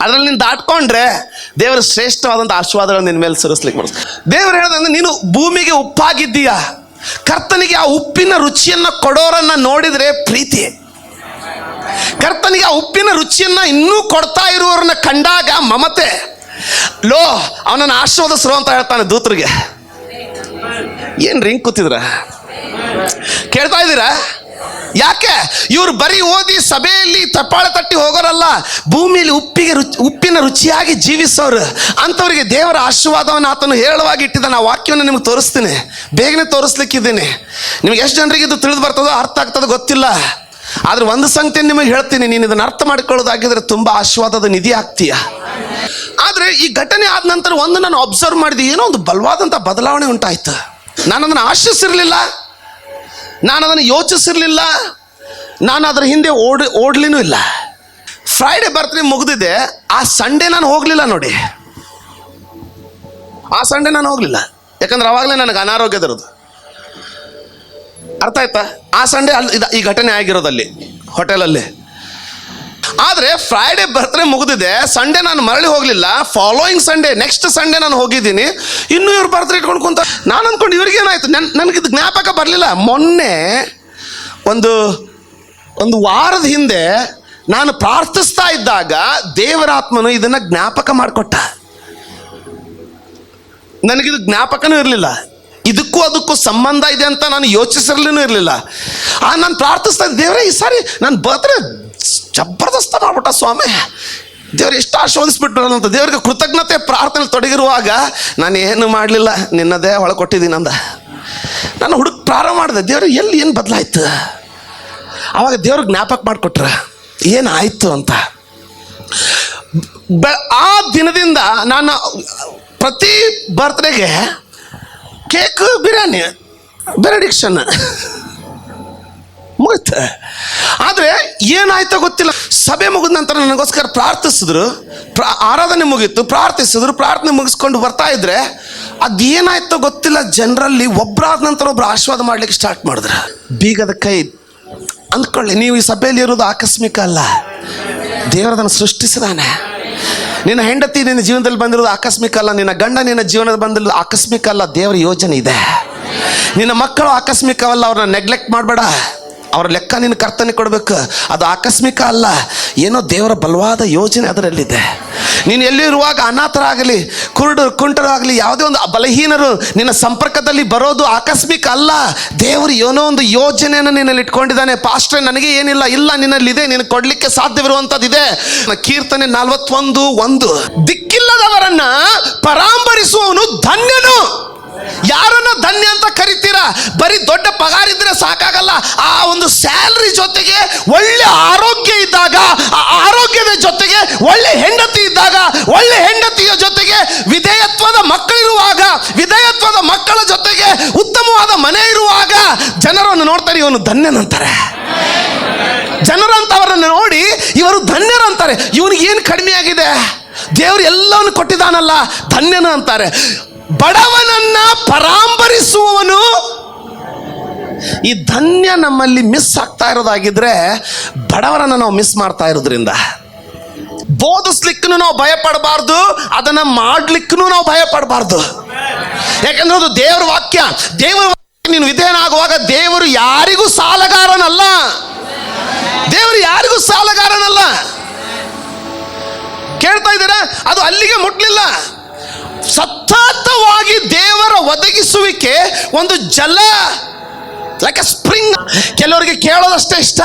Speaker 1: ಅದರಲ್ಲಿ ನೀನು ದಾಟ್ಕೊಂಡ್ರೆ ದೇವರು ಶ್ರೇಷ್ಠವಾದಂಥ ಆಶೀರ್ವಾದಗಳನ್ನು ನಿನ್ನ ಮೇಲೆ ಸುರಿಸ್ಲಿಕ್ಕೆ ಮಾಡಿಸ್ತಾರೆ. ದೇವರು ಹೇಳೋದಂದ್ರೆ, ನೀನು ಭೂಮಿಗೆ ಉಪ್ಪಾಗಿದ್ದೀಯಾ. ಕರ್ತನಿಗೆ ಆ ಉಪ್ಪಿನ ರುಚಿಯನ್ನು ಕೊಡೋರನ್ನು ನೋಡಿದರೆ ಪ್ರೀತಿ. ಕರ್ತನಿಗೆ ಆ ಉಪ್ಪಿನ ರುಚಿಯನ್ನು ಇನ್ನೂ ಕೊಡ್ತಾ ಇರುವವರನ್ನ ಕಂಡಾಗ ಮಮತೆ. ಅವನನ್ನು ಆಶೀರ್ವದಿಸ್ರು ಅಂತ ಹೇಳ್ತಾನೆ ದೂತರಿಗೆ. ಏನು ರಿಂಗ್ ಕೂತಿದ್ರ? ಕೇಳ್ತಾ ಇದ್ದೀರಾ? ಯಾಕೆ? ಇವರು ಬರೀ ಓದಿ ಸಭೆಯಲ್ಲಿ ಚಪ್ಪಾಳೆ ತಟ್ಟಿ ಹೋಗೋರಲ್ಲ, ಭೂಮಿಯಲ್ಲಿ ಉಪ್ಪಿನ ರುಚಿಯಾಗಿ ಜೀವಿಸೋರು. ಅಂಥವರಿಗೆ ದೇವರ ಆಶೀರ್ವಾದವನ್ನು ಆತನು ಹೇಳುವಾಗಿ ಇಟ್ಟಿದ್ದಾನೆ. ಆ ವಾಕ್ಯವನ್ನು ನಿಮ್ಗೆ ತೋರಿಸ್ತೀನಿ, ಬೇಗನೆ ತೋರಿಸ್ಲಿಕ್ಕಿದ್ದೀನಿ. ನಿಮ್ಗೆ ಎಷ್ಟು ಜನರಿಗೆ ಇದು ತಿಳಿದು ಬರ್ತದೋ, ಅರ್ಥ ಆಗ್ತದೋ ಗೊತ್ತಿಲ್ಲ. ಆದರೆ ಒಂದು ಸಂಗತಿ ನಿಮಗೆ ಹೇಳ್ತೀನಿ, ನೀನು ಇದನ್ನು ಅರ್ಥ ಮಾಡಿಕೊಳ್ಳೋದಾಗಿದ್ರೆ ತುಂಬ ಆಶೀರ್ವಾದದ ನಿಧಿ ಆಗ್ತೀಯ. ಆದರೆ ಈ ಘಟನೆ ಆದ ನಂತರ ಒಂದು ನಾನು ಅಬ್ಸರ್ವ್ ಮಾಡಿದೆ, ಏನೋ ಒಂದು ಬಲವಾದಂಥ ಬದಲಾವಣೆ ಉಂಟಾಯ್ತು. ನಾನು ಅದನ್ನು ಆಶಿಸಿರಲಿಲ್ಲ, ನಾನು ಅದನ್ನು ಯೋಚಿಸಿರಲಿಲ್ಲ, ನಾನು ಅದರ ಹಿಂದೆ ಓಡ್ಲಿನೂ ಇಲ್ಲ. ಫ್ರೈಡೆ ಬರ್ತ್ಡೇ ಮುಗಿದಿದೆ, ಆ ಸಂಡೇ ನಾನು ಹೋಗಲಿಲ್ಲ ನೋಡಿ. ಆ ಸಂಡೇ ನಾನು ಹೋಗಲಿಲ್ಲ, ಯಾಕಂದ್ರೆ ಅವಾಗಲೇ ನನಗೆ ಅನಾರೋಗ್ಯದಿರೋದು. ಅರ್ಥ ಆಯ್ತಾ? ಆ ಸಂಡೇ ಈ ಘಟನೆ ಆಗಿರೋದಲ್ಲಿ ಹೋಟೆಲಲ್ಲಿ. ಆದರೆ ಫ್ರೈಡೆ ಬರ್ತ್ಡೇ ಮುಗಿದಿದೆ, ಸಂಡೇ ನಾನು ಮರಳಿ ಹೋಗಲಿಲ್ಲ. ಫಾಲೋಯಿಂಗ್ ಸಂಡೇ, ನೆಕ್ಸ್ಟ್ ಸಂಡೇ ನಾನು ಹೋಗಿದ್ದೀನಿ. ಇನ್ನೂ ಇವ್ರು ಬರ್ತ್ಡೇ ಇಟ್ಕೊಂಡು ಕುಂತ. ನಾನು ಅಂದ್ಕೊಂಡು ಇವ್ರಿಗೇನಾಯ್ತು, ನನಗಿದು ಜ್ಞಾಪಕ ಬರಲಿಲ್ಲ. ಮೊನ್ನೆ ಒಂದು ವಾರದ ಹಿಂದೆ ನಾನು ಪ್ರಾರ್ಥಿಸ್ತಾ ಇದ್ದಾಗ ದೇವರಾತ್ಮನು ಇದನ್ನು ಜ್ಞಾಪಕ ಮಾಡಿಕೊಟ್ಟ. ನನಗಿದು ಜ್ಞಾಪಕನೂ ಇರಲಿಲ್ಲ. ಇದಕ್ಕೂ ಅದಕ್ಕೂ ಸಂಬಂಧ ಇದೆ ಅಂತ ನಾನು ಯೋಚಿಸಿರ್ಲೂ ಇರಲಿಲ್ಲ. ನಾನು ಪ್ರಾರ್ಥಿಸ್ತಾ ಇದ್ದೆ, ದೇವರೇ ಈ ಸಾರಿ ನಾನು ಬರ್ತ್ಡೇ ಜಬರ್ದಸ್ತ ಮಾಡ್ಬಿಟ್ಟ ಸ್ವಾಮಿ, ದೇವ್ರು ಎಷ್ಟು ಆಶೀರ್ವದಿಸ್ಬಿಟ್ರು ಅಂತ ದೇವ್ರಿಗೆ ಕೃತಜ್ಞತೆ ಪ್ರಾರ್ಥನೆ ತೊಡಗಿರುವಾಗ ನಾನು ಏನು ಮಾಡಲಿಲ್ಲ, ನಿನ್ನದೇ ಒಳಗೆ ಕೊಟ್ಟಿದ್ದೀನಿ ಅಂದ. ನಾನು ಪ್ರಾರಂಭ ಮಾಡಿದೆ, ದೇವ್ರು ಏನು ಬದಲಾಯ್ತು. ಆವಾಗ ದೇವ್ರಿಗೆ ಜ್ಞಾಪಕ ಮಾಡಿಕೊಟ್ರ ಏನಾಯಿತು ಅಂತ. ಆ ದಿನದಿಂದ ನಾನು ಪ್ರತಿ ಬರ್ತ್ಡೇಗೆ ಕೇಕ್, ಬಿರಿಯಾನಿ, ಬೆನಡಿಕ್ಷನ್ ಮುಗಿತ. ಆದರೆ ಏನಾಯ್ತೋ ಗೊತ್ತಿಲ್ಲ, ಸಭೆ ಮುಗಿದ ನಂತರ ನನಗೋಸ್ಕರ ಪ್ರಾರ್ಥಿಸಿದ್ರು, ಆರಾಧನೆ ಮುಗೀತು, ಪ್ರಾರ್ಥಿಸಿದ್ರು, ಪ್ರಾರ್ಥನೆ ಮುಗಿಸ್ಕೊಂಡು ಬರ್ತಾ ಇದ್ರೆ ಅದೇನಾಯ್ತೋ ಗೊತ್ತಿಲ್ಲ, ಜನರಲ್ಲಿ ಒಬ್ಬರಾದ ನಂತರ ಒಬ್ರು ಆಶೀರ್ವಾದ ಮಾಡ್ಲಿಕ್ಕೆ ಸ್ಟಾರ್ಟ್ ಮಾಡಿದ್ರು. ಬೀಗದ ಕೈ ಅಂದ್ಕೊಳ್ಳಿ, ನೀವು ಈ ಸಭೆಯಲ್ಲಿ ಇರೋದು ಆಕಸ್ಮಿಕ ಅಲ್ಲ, ದೇವರದನ್ನು ಸೃಷ್ಟಿಸಿದಾನೆ. ನಿನ್ನ ಹೆಂಡತಿ ನಿನ್ನ ಜೀವನದಲ್ಲಿ ಬಂದಿರೋದು ಆಕಸ್ಮಿಕ ಅಲ್ಲ, ನಿನ್ನ ಗಂಡ ನಿನ್ನ ಜೀವನದಲ್ಲಿ ಬಂದಿರೋದು ಆಕಸ್ಮಿಕ ಅಲ್ಲ, ದೇವರ ಯೋಜನೆ ಇದೆ. ನಿನ್ನ ಮಕ್ಕಳು ಆಕಸ್ಮಿಕವಲ್ಲ, ಅವ್ರನ್ನ ನೆಗ್ಲೆಕ್ಟ್ ಮಾಡಬೇಡ. ಅವರ ಲೆಕ್ಕ ನಿನ್ನ ಕರ್ತನೆ ಕೊಡಬೇಕು. ಅದು ಆಕಸ್ಮಿಕ ಅಲ್ಲ, ಏನೋ ದೇವರ ಬಲವಾದ ಯೋಜನೆ ಅದರಲ್ಲಿದೆ. ನೀನು ಎಲ್ಲಿರುವಾಗ ಅನಾಥರಾಗಲಿ, ಕುಂಟರಾಗಲಿ, ಯಾವುದೇ ಒಂದು ಬಲಹೀನರು ನಿನ್ನ ಸಂಪರ್ಕದಲ್ಲಿ ಬರೋದು ಆಕಸ್ಮಿಕ ಅಲ್ಲ. ದೇವರು ಏನೋ ಒಂದು ಯೋಜನೆಯನ್ನು ನಿನ್ನಲ್ಲಿ ಇಟ್ಕೊಂಡಿದ್ದಾನೆ. ಪಾಸ್ಟ್ರೆ ನನಗೆ ಏನಿಲ್ಲ, ಇಲ್ಲ ನಿನ್ನಲ್ಲಿದೆ, ನಿನಗೆ ಕೊಡಲಿಕ್ಕೆ ಸಾಧ್ಯವಿರುವಂಥದ್ದಿದೆ. ಕೀರ್ತನೆ 41:1, ದಿಕ್ಕಿಲ್ಲದವರನ್ನ ಪರಾಂಬರಿಸುವವನು ಧನ್ಯನು. ಯಾರನ್ನ ಧನ್ಯ ಅಂತ ಕರಿತೀರಾ? ಬರೀ ದೊಡ್ಡ ಪಗಾರ ಇದ್ರೆ ಸಾಕಾಗಲ್ಲ. ಆ ಒಂದು ಸ್ಯಾಲರಿ ಜೊತೆಗೆ ಒಳ್ಳೆ ಆರೋಗ್ಯ ಇದ್ದಾಗ, ಆ ಆರೋಗ್ಯದ ಜೊತೆಗೆ ಒಳ್ಳೆ ಹೆಂಡತಿ ಇದ್ದಾಗ, ಒಳ್ಳೆ ಹೆಂಡತಿಯ ಜೊತೆಗೆ ವಿಧೇಯತ್ವದ ಮಕ್ಕಳಿರುವಾಗ, ವಿಧೇಯತ್ವದ ಮಕ್ಕಳ ಜೊತೆಗೆ ಉತ್ತಮವಾದ ಮನೆ ಇರುವಾಗ ಜನರನ್ನು ನೋಡ್ತಾರೆ, ಇವನು ಧನ್ಯನಂತಾರೆ. ಜನರಂತವರನ್ನು ನೋಡಿ ಇವರು ಧನ್ಯರಂತಾರೆ. ಇವನಿಗೆ ಏನು ಕಡಿಮೆ ಆಗಿದೆ? ದೇವರು ಎಲ್ಲವನ್ನು ಕೊಟ್ಟಿದ್ದಾನಲ್ಲ, ಧನ್ಯನ ಅಂತಾರೆ. ಬಡವನನ್ನ ಪರಾಂಬರಿಸುವವನು. ಈ ಧನ್ಯ ನಮ್ಮಲ್ಲಿ ಮಿಸ್ ಆಗ್ತಾ ಇರೋದಾಗಿದ್ರೆ ಬಡವರನ್ನ ನಾವು ಮಿಸ್ ಮಾಡ್ತಾ ಇರೋದ್ರಿಂದ. ಬೋಧಿಸ್ಲಿಕ್ಕೂ ನಾವು ಭಯ ಪಡಬಾರ್ದು, ಅದನ್ನ ಮಾಡ್ಲಿಕ್ಕೂ ನಾವು ಭಯ ಪಡಬಾರ್ದು. ಯಾಕಂದ್ರೆ ಅದು ದೇವರ ವಾಕ್ಯ. ದೇವರ ವಾಕ್ಯ ನೀನು ವಿಧೇಯನಾಗುವಾಗ ದೇವರು ಯಾರಿಗೂ ಸಾಲಗಾರನಲ್ಲ. ದೇವರು ಯಾರಿಗೂ ಸಾಲಗಾರನಲ್ಲ. ಕೇಳ್ತಾ ಇದ್ದೀರಾ? ಅದು ಅಲ್ಲಿಗೆ ಮುಟ್ಲಿಲ್ಲ. ಸತತವಾಗಿ ದೇವರ ಒದಗಿಸುವಿಕೆ ಒಂದು ಜಲ, ಲೈಕ್ ಎ ಸ್ಪ್ರಿಂಗ್. ಕೆಲವರಿಗೆ ಕೇಳೋದಷ್ಟೇ ಇಷ್ಟ,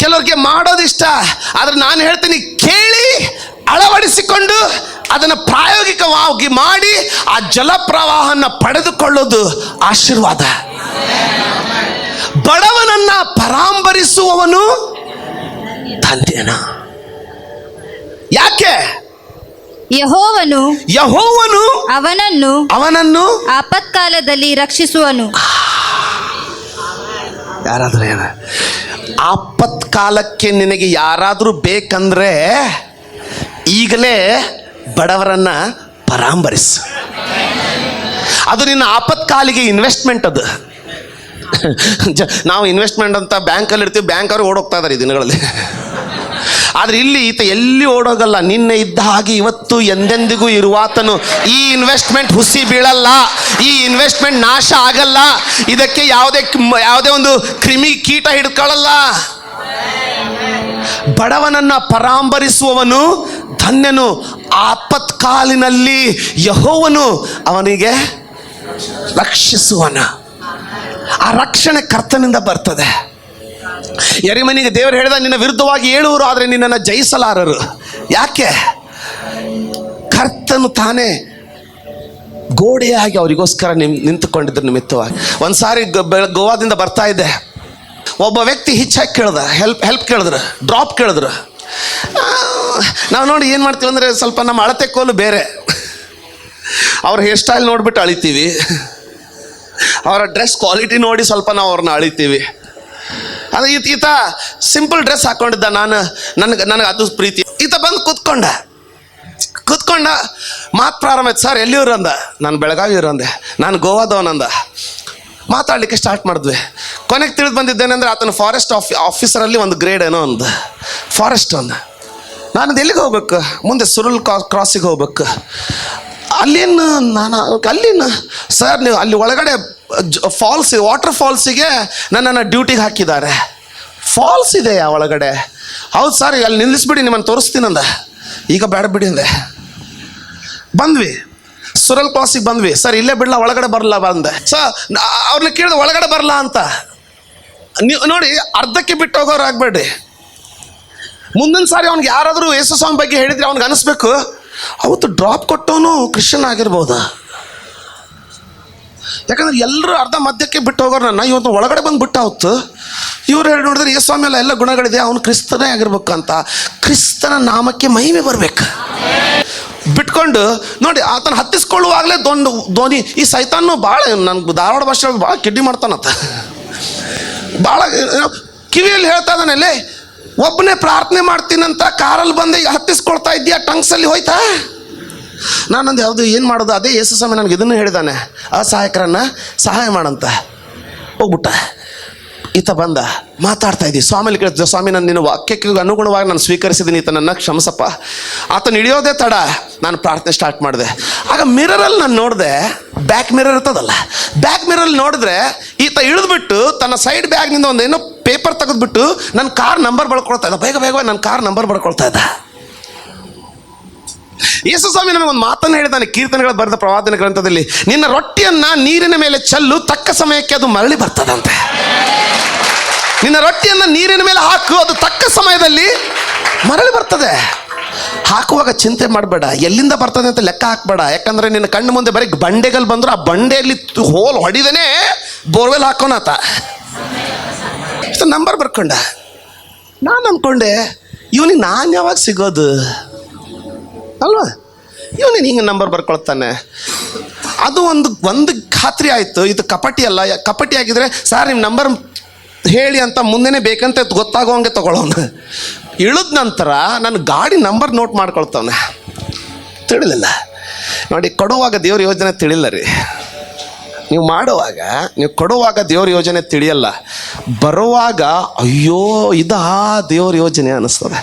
Speaker 1: ಕೆಲವರಿಗೆ ಮಾಡೋದಿಷ್ಟ. ಆದ್ರೆ ನಾನು ಹೇಳ್ತೀನಿ, ಕೇಳಿ ಅಳವಡಿಸಿಕೊಂಡು ಅದನ್ನು ಪ್ರಾಯೋಗಿಕವಾಗಿ ಮಾಡಿ ಆ ಜಲಪ್ರವಾಹನ ಪಡೆದುಕೊಳ್ಳೋದು ಆಶೀರ್ವಾದ. ಬಡವನನ್ನ ಪರಾಂಬರಿಸುವವನು ಧನ್ಯನ. ಯಾಕೆ? ಯೆಹೋವನು ಅವನನ್ನು
Speaker 2: ಆಪತ್ಕಾಲದಲ್ಲಿ ರಕ್ಷಿಸುವನು.
Speaker 1: ಯಾರಾದ್ರೂ ಏನ ಆಪತ್ಕಾಲಕ್ಕೆ ನಿನಗೆ ಯಾರಾದರೂ ಬೇಕಂದ್ರೆ ಈಗಲೇ ಬಡವರನ್ನ ಪರಾಂಬರಿಸು. ಅದು ನಿನ್ನ ಆಪತ್ಕಾಲಿಗೆ ಇನ್ವೆಸ್ಟ್ಮೆಂಟ್. ಅದು ನಾವು ಇನ್ವೆಸ್ಟ್ಮೆಂಟ್ ಅಂತ ಬ್ಯಾಂಕಲ್ಲಿ ಇರ್ತೀವಿ, ಬ್ಯಾಂಕ್ ಅವರು ಓಡೋಗ್ತಾ ಇದ್ದಾರೆ ಈ ದಿನಗಳಲ್ಲಿ. ಆದರೆ ಇಲ್ಲಿ ಈತ ಎಲ್ಲಿ ಓಡೋಗಲ್ಲ. ನಿನ್ನೆ ಇದ್ದ ಹಾಗೆ ಇವತ್ತು ಎಂದೆಂದಿಗೂ ಇರುವಾತನು. ಈ ಇನ್ವೆಸ್ಟ್ಮೆಂಟ್ ಹುಸಿ ಬೀಳಲ್ಲ, ಈ ಇನ್ವೆಸ್ಟ್ಮೆಂಟ್ ನಾಶ ಆಗಲ್ಲ, ಇದಕ್ಕೆ ಯಾವುದೇ ಒಂದು ಕ್ರಿಮಿ ಕೀಟ ಹಿಡ್ಕೊಳ್ಳಲ್ಲ. ಬಡವನನ್ನ ಪರಾಂಬರಿಸುವವನು ಧನ್ಯನು. ಆಪತ್ಕಾಲಿನಲ್ಲಿ ಯೆಹೋವನು ಅವನಿಗೆ ರಕ್ಷಿಸುವನು. ಆ ರಕ್ಷಣೆ ಕರ್ತನಿಂದ ಬರ್ತದೆ. ಯೆರೆಮೀಯನಿಗೆ ದೇವರು ಹೇಳಿದ, ನಿನ್ನ ವಿರುದ್ಧವಾಗಿ ಏಳುವರು, ಆದರೆ ನಿನ್ನನ್ನು ಜಯಿಸಲಾರರು. ಯಾಕೆ? ಕರ್ತನು ತಾನೇ ಗೋಡೆಯಾಗಿ ಅವರಿಗೋಸ್ಕರ ನಿಂತುಕೊಂಡಿದ್ರ ನಿಮಿತ್ತವಾಗಿ. ಒಂದು ಸಾರಿ ಗೋವಾದಿಂದ ಬರ್ತಾ ಇದ್ದೆ, ಒಬ್ಬ ವ್ಯಕ್ತಿ ಹಿಚ್ಚಾಗಿ ಕೇಳ್ದ, ಹೆಲ್ಪ್ ಕೇಳಿದ್ರು, ಡ್ರಾಪ್ ಕೇಳಿದ್ರು. ನಾವು ನೋಡಿ ಏನು ಮಾಡ್ತೀವಿ ಅಂದರೆ, ಸ್ವಲ್ಪ ನಮ್ಮ ಅಳತೆ ಕೋಲು ಬೇರೆ. ಅವ್ರ ಹೇರ್ ಸ್ಟೈಲ್ ನೋಡಿಬಿಟ್ಟು ಅಳಿತೀವಿ, ಅವರ ಡ್ರೆಸ್ ಕ್ವಾಲಿಟಿ ನೋಡಿ ಸ್ವಲ್ಪ ನಾವು ಅವ್ರನ್ನ ಅಳಿತೀವಿ. ಅದು ಈತ ಸಿಂಪಲ್ ಡ್ರೆಸ್ ಹಾಕ್ಕೊಂಡಿದ್ದ. ನನಗೆ ಅದು ಪ್ರೀತಿ. ಈತ ಬಂದು ಕೂತ್ಕೊಂಡ ಮಾತು ಪ್ರಾರಂಭ ಆಯ್ತು. ಸರ್ ಎಲ್ಲಿವ್ರು ಅಂದ. ನಾನು ಬೆಳಗಾವಿ ಇವ್ರು ಅಂದೆ. ನಾನು ಗೋವಾದವನಂದ. ಮಾತಾಡಲಿಕ್ಕೆ ಸ್ಟಾರ್ಟ್ ಮಾಡಿದ್ವಿ. ಕೊನೆಗೆ ತಿಳಿದು ಬಂದಿದ್ದೇನೆ ಅಂದರೆ ಆತನ ಫಾರೆಸ್ಟ್ ಆಫೀಸರಲ್ಲಿ ಒಂದು ಗ್ರೇಡ್ ಏನೋ ಒಂದು ಫಾರೆಸ್ಟ್ ಒಂದು. ನಾನು ಎಲ್ಲಿಗೆ ಹೋಗ್ಬೇಕು? ಮುಂದೆ ಸುರುಲ್ ಕ್ರಾಸಿಗೆ ಹೋಗ್ಬೇಕು. ಅಲ್ಲಿನ ಸರ್ ನೀವು ಅಲ್ಲಿ ಒಳಗಡೆ ವಾಟರ್ ಫಾಲ್ಸಿಗೆ ನನ್ನನ್ನು ಡ್ಯೂಟಿಗೆ ಹಾಕಿದ್ದಾರೆ. ಫಾಲ್ಸ್ ಇದೆಯಾ ಒಳಗಡೆ? ಹೌದು ಸರ್, ಅಲ್ಲಿ ನಿಲ್ಲಿಸ್ಬಿಡಿ, ನಿಮ್ಮನ್ನು ತೋರಿಸ್ತೀನಂದ. ಈಗ ಬೇಡ ಬಿಡಿ ಅಂದೆ. ಬಂದ್ವಿ, ಸುರಲ್ ಕ್ರಾಸಿಗೆ ಬಂದ್ವಿ. ಸರ್ ಇಲ್ಲೇ ಬಿಡಲ್ಲ, ಒಳಗಡೆ ಬರಲ್ಲ ಬಂದೆ. ಸರ್ ಅವ್ರನ್ನ ಕೇಳಿದೆ ಒಳಗಡೆ ಬರಲ್ಲ ಅಂತ. ನೀವು ನೋಡಿ, ಅರ್ಧಕ್ಕೆ ಬಿಟ್ಟು ಹೋಗೋರು ಆಗಬೇಡ್ರಿ. ಮುಂದಿನ ಸಾರಿ ಅವ್ನಿಗೆ ಯಾರಾದರೂ ಯೇಸು ಸ್ವಾಮಿ ಬಗ್ಗೆ ಹೇಳಿದ್ರೆ ಅವ್ನಿಗೆ ಅನಿಸ್ಬೇಕು, ಅವತ್ತು ಡ್ರಾಪ್ ಕೊಟ್ಟವನು ಕ್ರಿಶ್ಚಿಯನ್ ಆಗಿರ್ಬೋದಾ. ಯಾಕಂದ್ರೆ ಎಲ್ಲರೂ ಅರ್ಧ ಮಧ್ಯಕ್ಕೆ ಬಿಟ್ಟು ಹೋಗೋರು. ನನ್ನ ಇವತ್ತು ಒಳಗಡೆ ಬಂದು ಬಿಟ್ಟು ಅವತ್ತು ಇವ್ರು ಹೇಳಿ ನೋಡಿದ್ರೆ ಯೇಸು ಸ್ವಾಮಿ ಎಲ್ಲ ಗುಣಗಳಿದೆ, ಅವನು ಕ್ರಿಸ್ತನೇ ಆಗಿರ್ಬೇಕು ಅಂತ. ಕ್ರಿಸ್ತನ ನಾಮಕ್ಕೆ ಮಹಿಮೆ ಬರಬೇಕು. ಬಿಟ್ಕೊಂಡು ನೋಡಿ, ಆತನ ಹತ್ತಿಸ್ಕೊಳ್ಳುವಾಗಲೇ ಧ್ವನಿ. ಈ ಸೈತಾನು ಭಾಳ ನನ್ಗೆ ಧಾರವಾಡ ಭಾಷೆ ಭಾಳ ಕಿಡ್ಡಿ ಮಾಡ್ತಾನಂತ. ಭಾಳ ಕಿವಿಯಲ್ಲಿ ಹೇಳ್ತಾ ಇದ್ದಾನೆ, ಒಬ್ಬನೇ ಪ್ರಾರ್ಥನೆ ಮಾಡ್ತೀನಂತ ಕಾರಲ್ಲಿ ಬಂದು ಈಗ ಹತ್ತಿಸ್ಕೊಳ್ತಾ ಇದ್ದೀಯ, ಟಂಗ್ಸಲ್ಲಿ ಹೋಯ್ತಾ? ನಾನಂದು ಯಾವುದು ಏನು ಮಾಡೋದು? ಅದೇ ಯೇಸು ಸ್ವಾಮಿ ನನಗೆ ಇದನ್ನು ಹೇಳಿದ್ದಾನೆ, ಅಸಹಾಯಕರನ್ನು ಸಹಾಯ ಮಾಡಂತ. ಹೋಗ್ಬಿಟ್ಟ. ಈತ ಬಂದ, ಮಾತಾಡ್ತಾ ಇದ್ದೀವಿ. ಸ್ವಾಮಿಲಿ ಕೇಳ್ತಿದ್ದೆ, ಸ್ವಾಮಿ ನಾನು ನಿನ್ನ ವಾಕ್ಯಕ್ಕೆ ಅನುಗುಣವಾಗಿ ನಾನು ಸ್ವೀಕರಿಸಿದ್ದೀನಿ, ಈತ ನನ್ನ ಕ್ಷಮಿಸಪ್ಪ. ಆತನ ಹಿಡಿಯೋದೇ ತಡ, ನಾನು ಪ್ರಾರ್ಥನೆ ಸ್ಟಾರ್ಟ್ ಮಾಡಿದೆ. ಆಗ ಮಿರರಲ್ಲಿ ನಾನು ನೋಡಿದೆ, ಬ್ಯಾಕ್ ಮಿರರ್ ಇರ್ತದಲ್ಲ, ಬ್ಯಾಕ್ ಮಿರರಲ್ಲಿ ನೋಡಿದ್ರೆ ಈತ ಇಳಿದ್ಬಿಟ್ಟು ತನ್ನ ಸೈಡ್ ಬ್ಯಾಗ್ನಿಂದ ಒಂದೇನೋ ಪೇಪರ್ ತೆಗೆದ್ಬಿಟ್ಟು ನನ್ನ ಕಾರ್ ನಂಬರ್ ಬರ್ಕೊಳ್ತಾ ಇದ್ದ. ಬೇಗ ಬೇಗ ನನ್ನ ಕಾರ್ ನಂಬರ್ ಬರ್ಕೊಳ್ತಾ ಇದ್ದ. ಯೇಸು ಸ್ವಾಮಿ ನಮಗೊಂದು ಮಾತನ್ನು ಹೇಳಿದ್ದಾನೆ ಕೀರ್ತನೆಗಳ ಬರೆದ ಪ್ರವಾದನ ಗ್ರಂಥದಲ್ಲಿ, ನಿನ್ನ ರೊಟ್ಟಿಯನ್ನ ನೀರಿನ ಮೇಲೆ ಚೆಲ್ಲು, ತಕ್ಕ ಸಮಯಕ್ಕೆ ಅದು ಮರಳಿ ಬರ್ತದಂತೆ. ನಿನ್ನ ರೊಟ್ಟಿಯನ್ನ ನೀರಿನ ಮೇಲೆ ಹಾಕು, ಅದು ತಕ್ಕ ಸಮಯದಲ್ಲಿ ಮರಳಿ ಬರ್ತದೆ. ಹಾಕುವಾಗ ಚಿಂತೆ ಮಾಡಬೇಡ, ಎಲ್ಲಿಂದ ಬರ್ತದೆ ಅಂತ ಲೆಕ್ಕ ಹಾಕಬೇಡ. ಯಾಕಂದ್ರೆ ನಿನ್ನ ಕಣ್ಣು ಮುಂದೆ ಬರೀ ಬಂಡೆಗಳು ಬಂದ್ರು ಆ ಬಂಡೆಯಲ್ಲಿ ಹೋಲ್ ಹೊಡಿದೇನೆ ಬೋರ್ವೆಲ್ ಹಾಕೋನಾತ. ನಂಬರ್ ಬರ್ಕೊಂಡ. ನಾನು ಅಂದ್ಕೊಂಡೆ, ಇವನಿಗೆ ನಾನು ಯಾವಾಗ ಸಿಗೋದು ಅಲ್ವಾ, ಇವನಿಗೆ ಹಿಂಗೆ ನಂಬರ್ ಬರ್ಕೊಳ್ತಾನೆ. ಅದು ಒಂದು ಖಾತ್ರಿ ಆಯಿತು, ಇದು ಕಪಟಿ ಅಲ್ಲ. ಕಪಟಿ ಆಗಿದ್ರೆ ಸರ್ ನಿಮ್ಮ ನಂಬರ್ ಹೇಳಿ ಅಂತ ಮುಂದೆನೇ ಬೇಕಂತ ಗೊತ್ತಾಗೋಂಗೆ ತಗೊಳ್ಳೋನು. ಇಳಿದ ನಂತರ ನನ್ನ ಗಾಡಿ ನಂಬರ್ ನೋಟ್ ಮಾಡ್ಕೊಳ್ತವನೆ. ತಿಳಿಲಿಲ್ಲ ನೋಡಿ, ಕೊಡುವಾಗ ದೇವ್ರ ಯೋಜನೆ ತಿಳಿಲ್ಲ ರೀ. ನೀವು ಮಾಡುವಾಗ, ನೀವು ಕೊಡುವಾಗ ದೇವ್ರ ಯೋಜನೆ ತಿಳಿಯಲ್ಲ. ಬರುವಾಗ ಅಯ್ಯೋ ಇದಾ ದೇವ್ರ ಯೋಜನೆ ಅನ್ನಿಸ್ತದೆ.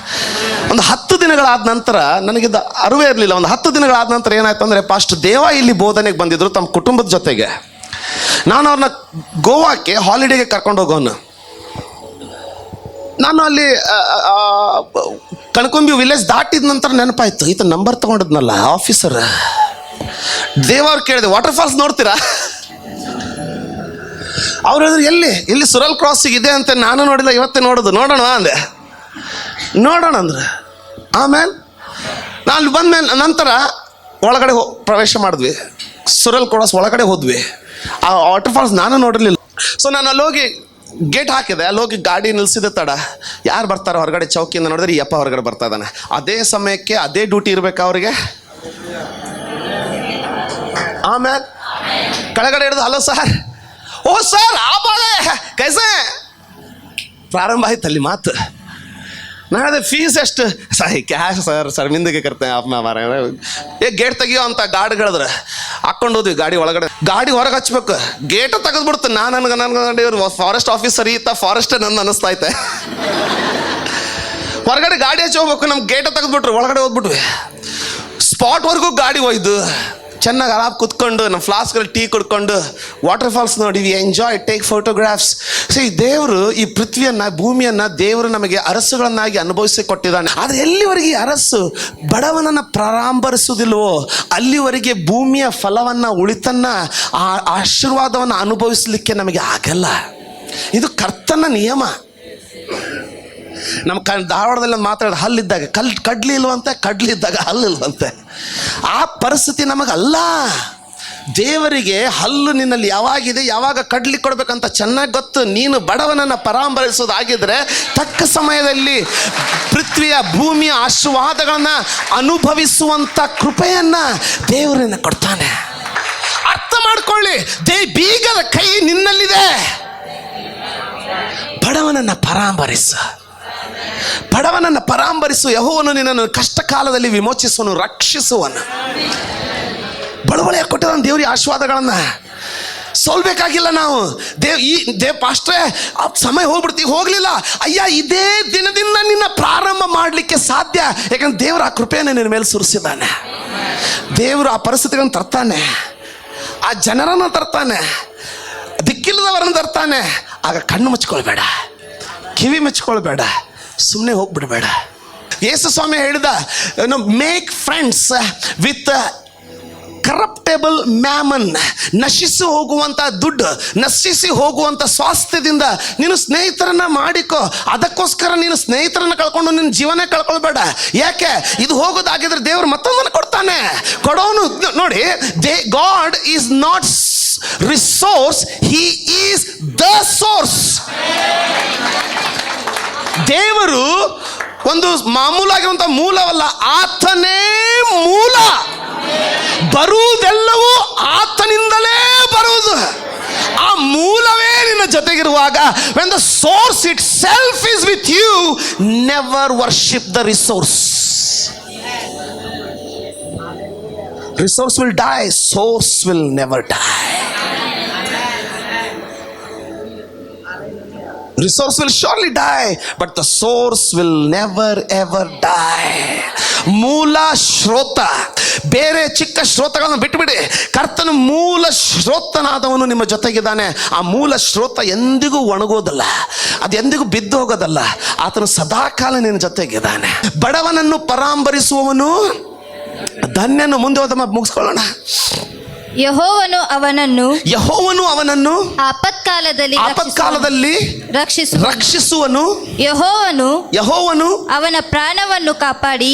Speaker 1: ಒಂದು 10 ದಿನಗಳಾದ ನಂತರ ನನಗಿದು ಅರಿವೇ ಇರಲಿಲ್ಲ. ಒಂದು 10 ದಿನಗಳಾದ ನಂತರ ಏನಾಯ್ತು ಅಂದರೆ, ಪಾಸ್ಟ್ ದೇವ ಇಲ್ಲಿ ಬೋಧನೆಗೆ ಬಂದಿದ್ರು ತಮ್ಮ ಕುಟುಂಬದ ಜೊತೆಗೆ. ನಾನು ಅವ್ರನ್ನ ಗೋವಾಕ್ಕೆ ಹಾಲಿಡೇಗೆ ಕರ್ಕೊಂಡು ಹೋಗೋನು. ನಾನು ಅಲ್ಲಿ ಕಣ್ಕೊಂಬಿ ವಿಲೇಜ್ ದಾಟಿದ ನಂತರ ನೆನಪಾಯ್ತು, ಈತ ನಂಬರ್ ತೊಗೊಂಡಿದ್ನಲ್ಲ ಆಫೀಸರ್. ದೇವ್ರು ಕೇಳಿದೆ, ವಾಟರ್ ಫಾಲ್ಸ್ ನೋಡ್ತೀರಾ? ಅವ್ರು ಹೇಳಿದ್ರು, ಎಲ್ಲಿ ಸುರಲ್ ಕ್ರಾಸಿಗೆ ಇದೆ ಅಂತ. ನಾನು ನೋಡಿಲ್ಲ, ಇವತ್ತೇ ನೋಡೋಣ ಅಂದೆ. ನೋಡೋಣ ಅಂದ್ರೆ ಆಮೇಲೆ ನಾನು ಬಂದ್ಮೇಲೆ ನಂತರ ಒಳಗಡೆ ಪ್ರವೇಶ ಮಾಡಿದ್ವಿ. ಸುರಲ್ ಕ್ರಾಸ್ ಒಳಗಡೆ ಹೋದ್ವಿ. ಆ ವಾಟರ್ ಫಾಲ್ಸ್ ನಾನು ನೋಡಿರಲಿಲ್ಲ. ಸೊ ನಾನು ಅಲ್ಲಿ ಹೋಗಿ ಗೇಟ್ ಹಾಕಿದೆ. ಅಲ್ಲಿ ಹೋಗಿ ಗಾಡಿ ನಿಲ್ಸಿದೆ ತಡ. ಯಾರು ಬರ್ತಾರೆ ಹೊರಗಡೆ? ಚೌಕಿಯಿಂದ ನೋಡಿದ್ರೆ ಈ ಅಪ್ಪ ಹೊರಗಡೆ ಬರ್ತಾ ಇದ್ದಾನೆ. ಅದೇ ಸಮಯಕ್ಕೆ ಅದೇ ಡ್ಯೂಟಿ ಇರಬೇಕಾ ಅವ್ರಿಗೆ? ಆಮೇಲೆ ಕೆಳಗಡೆ ಹಿಡಿದು, ಹಲೋ ಸರ್, ಓ ಸರ್ ಆ ಬಾಳೆ ಕೈಸೆ ಪ್ರಾರಂಭ ಆಯ್ತು ಅಲ್ಲಿ ಮಾತು. ನಾಳೆ ಫೀಸ್ ಎಷ್ಟು? ಸರಿ ಕ್ಯಾಶ್ ಸರ್, ಶರ್ಮಿಂದಿಗೆ ಕರ್ತೆ ಗೇಟ್ ತೆಗಿಯೋ ಅಂತ ಗಾಡಿಗಳಿದ್ರೆ ಹಾಕೊಂಡು ಹೋದ್ವಿ. ಗಾಡಿ ಒಳಗಡೆ, ಗಾಡಿ ಹೊರಗೆ ಹಚ್ಬೇಕು, ಗೇಟ್ ತೆಗೆದ್ಬಿಡ್ತು. ನನಗೆ ಇವ್ರು ಫಾರೆಸ್ಟ್ ಆಫೀಸರ್ ಈತ ಫಾರೆಸ್ಟ್ ನನ್ನ ಅನ್ನಿಸ್ತಾ ಐತೆ. ಹೊರಗಡೆ ಗಾಡಿ ಹಚ್ಚಿ ಹೋಗ್ಬೇಕು, ನಮ್ಗೆ ಗೇಟ ತೆಗೆದ್ಬಿಟ್ರು. ಒಳಗಡೆ ಹೋಗ್ಬಿಟ್ವಿ. ಸ್ಪಾಟ್ವರೆಗೂ ಗಾಡಿ ಒಯ್ದು ಚೆನ್ನಾಗಿ ಆರಾಮ್ ಕುತ್ಕೊಂಡು ನಮ್ಮ ಫ್ಲಾಸ್ಕಲ್ಲಿ ಟೀ ಕುಡ್ಕೊಂಡು ವಾಟರ್ ಫಾಲ್ಸ್ ನೋಡಿ ಎಂಜಾಯ್, ಟೇಕ್ ಫೋಟೋಗ್ರಾಫ್ಸ್. ಸೊ ಈ ದೇವರು ಈ ಪೃಥ್ವಿಯನ್ನು, ಭೂಮಿಯನ್ನು ದೇವರು ನಮಗೆ ಅರಸುಗಳನ್ನಾಗಿ ಅನುಭವಿಸಿ ಕೊಟ್ಟಿದ್ದಾನೆ. ಆದರೆ ಎಲ್ಲಿವರೆಗೆ ಅರಸು ಬಡವನನ್ನು ಪರಾಂಬರಿಸುವುದಿಲ್ವೋ ಅಲ್ಲಿವರೆಗೆ ಭೂಮಿಯ ಫಲವನ್ನು, ಉಳಿತನ್ನು, ಆ ಆಶೀರ್ವಾದವನ್ನು ಅನುಭವಿಸಲಿಕ್ಕೆ ನಮಗೆ ಆಗಲ್ಲ. ಇದು ಕರ್ತನ ನಿಯಮ. ನಮ್ಮ ಧಾರವಾಡದಲ್ಲಿ ಒಂದು ಮಾತಾಡೋದು, ಹಲ್ಲಿದ್ದಾಗ ಕಡ್ಲಿ ಇಲ್ವಂತೆ, ಕಡ್ಲಿದ್ದಾಗ ಹಲ್ಲಿಲ್ವಂತೆ. ಆ ಪರಿಸ್ಥಿತಿ ನಮಗಲ್ಲ. ದೇವರಿಗೆ ಹಲ್ಲು ನಿನ್ನಲ್ಲಿ ಯಾವಾಗಿದೆ, ಯಾವಾಗ ಕಡ್ಲಿ ಕೊಡ್ಬೇಕಂತ ಚೆನ್ನಾಗಿ ಗೊತ್ತು. ನೀನು ಬಡವನನ್ನು ಪರಾಂಬರಿಸೋದಾಗಿದ್ರೆ ತಕ್ಕ ಸಮಯದಲ್ಲಿ ಪೃಥ್ವಿಯ, ಭೂಮಿಯ ಆಶೀರ್ವಾದಗಳನ್ನು ಅನುಭವಿಸುವಂಥ ಕೃಪೆಯನ್ನು ದೇವರನ್ನ ಕೊಡ್ತಾನೆ. ಅರ್ಥ ಮಾಡ್ಕೊಳ್ಳಿ, ಬೀಗದ ಕೈ ನಿನ್ನಲ್ಲಿದೆ. ಬಡವನನ್ನು ಪರಾಂಬರಿಸು. ಯೆಹೋವನು ನಿನ್ನನ್ನು ಕಷ್ಟ ಕಾಲದಲ್ಲಿ ವಿಮೋಚಿಸುವನು, ರಕ್ಷಿಸುವನು. ಬಡವಳಿಯ ಕೊಟ್ಟಿದ್ದಾನೆ ದೇವರ ಆಶೀರ್ವಾದಗಳನ್ನು. ಸೋಲ್ಬೇಕಾಗಿಲ್ಲ ನಾವು. ಪಾಸ್ಟ್ರೆ ಸಮಯ ಹೋಗ್ಲಿಲ್ಲ, ಅಯ್ಯ ಇದೇ ದಿನದಿಂದ ನಿನ್ನ ಪ್ರಾರಂಭ ಮಾಡಲಿಕ್ಕೆ ಸಾಧ್ಯ. ಯಾಕಂದ್ರೆ ದೇವರು ಆ ಕೃಪೆಯನ್ನು ನಿನ್ನ ಮೇಲೆ ಸುರಿಸಿದ್ದಾನೆ. ದೇವರು ಆ ಪರಿಸ್ಥಿತಿಗಳನ್ನು ತರ್ತಾನೆ, ಆ ಜನರನ್ನು ತರ್ತಾನೆ, ದಿಕ್ಕಿಲ್ಲದವರನ್ನು ತರ್ತಾನೆ. ಆಗ ಕಣ್ಣು ಮುಚ್ಕೊಳ್ಬೇಡ, ಕಿವಿ ಮುಚ್ಕೊಳ್ಬೇಡ, ಸುಮ್ಮನೆ ಹೋಗ್ಬಿಡಬೇಡ. ಯೇಸು ಸ್ವಾಮಿ ಹೇಳಿದ, ಮೇಕ್ ಫ್ರೆಂಡ್ಸ್ ವಿತ್ ಕರಪ್ಟೇಬಲ್ ಮ್ಯಾಮನ್. ನಶಿಸಿ ಹೋಗುವಂಥ ದುಡ್ಡು, ನಶಿಸಿ ಹೋಗುವಂಥ ಸ್ವಾಸ್ಥ್ಯದಿಂದ ನೀನು ಸ್ನೇಹಿತರನ್ನ ಮಾಡಿಕೋ. ಅದಕ್ಕೋಸ್ಕರ ನೀನು ಸ್ನೇಹಿತರನ್ನ ಕಳ್ಕೊಂಡು ನಿನ್ನ ಜೀವನ ಕಳ್ಕೊಳ್ಬೇಡ. ಯಾಕೆ? ಇದು ಹೋಗೋದಾಗಿದ್ರೆ ದೇವರು ಮತ್ತೊಂದನ್ನು ಕೊಡ್ತಾನೆ. ಕೊಡೋನು ನೋಡಿ, god is not resource, he is the source. ದೇವರು ಒಂದು ಮಾಮೂಲಾಗಿರುವಂಥ ಮೂಲವಲ್ಲ, ಆತನೇ ಮೂಲ. ಬರುವುದೆಲ್ಲವೂ ಆತನಿಂದಲೇ ಬರುವುದು. ಆ ಮೂಲವೇ ನಿನ್ನ ಜೊತೆಗಿರುವಾಗ, when the source itself is with you, never worship the resource. Resource will die, source will never die. Resource will surely die, but the source will never ever die. ಮೂಲ ಶ್ರೋತ, ಬೇರೆ ಚಿಕ್ಕ ಶ್ರೋತಗಳನ್ನು ಬಿಟ್ಟುಬಿಡಿ. ಕರ್ತನ ಮೂಲ ಶ್ರೋತನಾದವನು ನಿಮ್ಮ ಜೊತೆಗಿದ್ದಾನೆ. ಆ ಮೂಲ ಶ್ರೋತ ಎಂದಿಗೂ ಒಣಗೋದಲ್ಲ, ಅದು ಎಂದಿಗೂ ಬಿದ್ದು ಹೋಗೋದಲ್ಲ. ಆತನು ಸದಾಕಾಲ ನಿನ್ನ ಜೊತೆಗಿದ್ದಾನೆ. ಬಡವನನ್ನು ಪರಾಂಬರಿಸುವವನು ಧನ್ಯನು. ಮುಂದೆ ಹೋದ ಮುಗಿಸ್ಕೊಳ್ಳೋಣ.
Speaker 2: ಯೆಹೋವನು ಅವನನ್ನು
Speaker 1: ಆಪತ್ಕಾಲದಲ್ಲಿ ರಕ್ಷಿಸುವನು. ಯೆಹೋವನು
Speaker 2: ಅವನ ಪ್ರಾಣವನ್ನು ಕಾಪಾಡಿ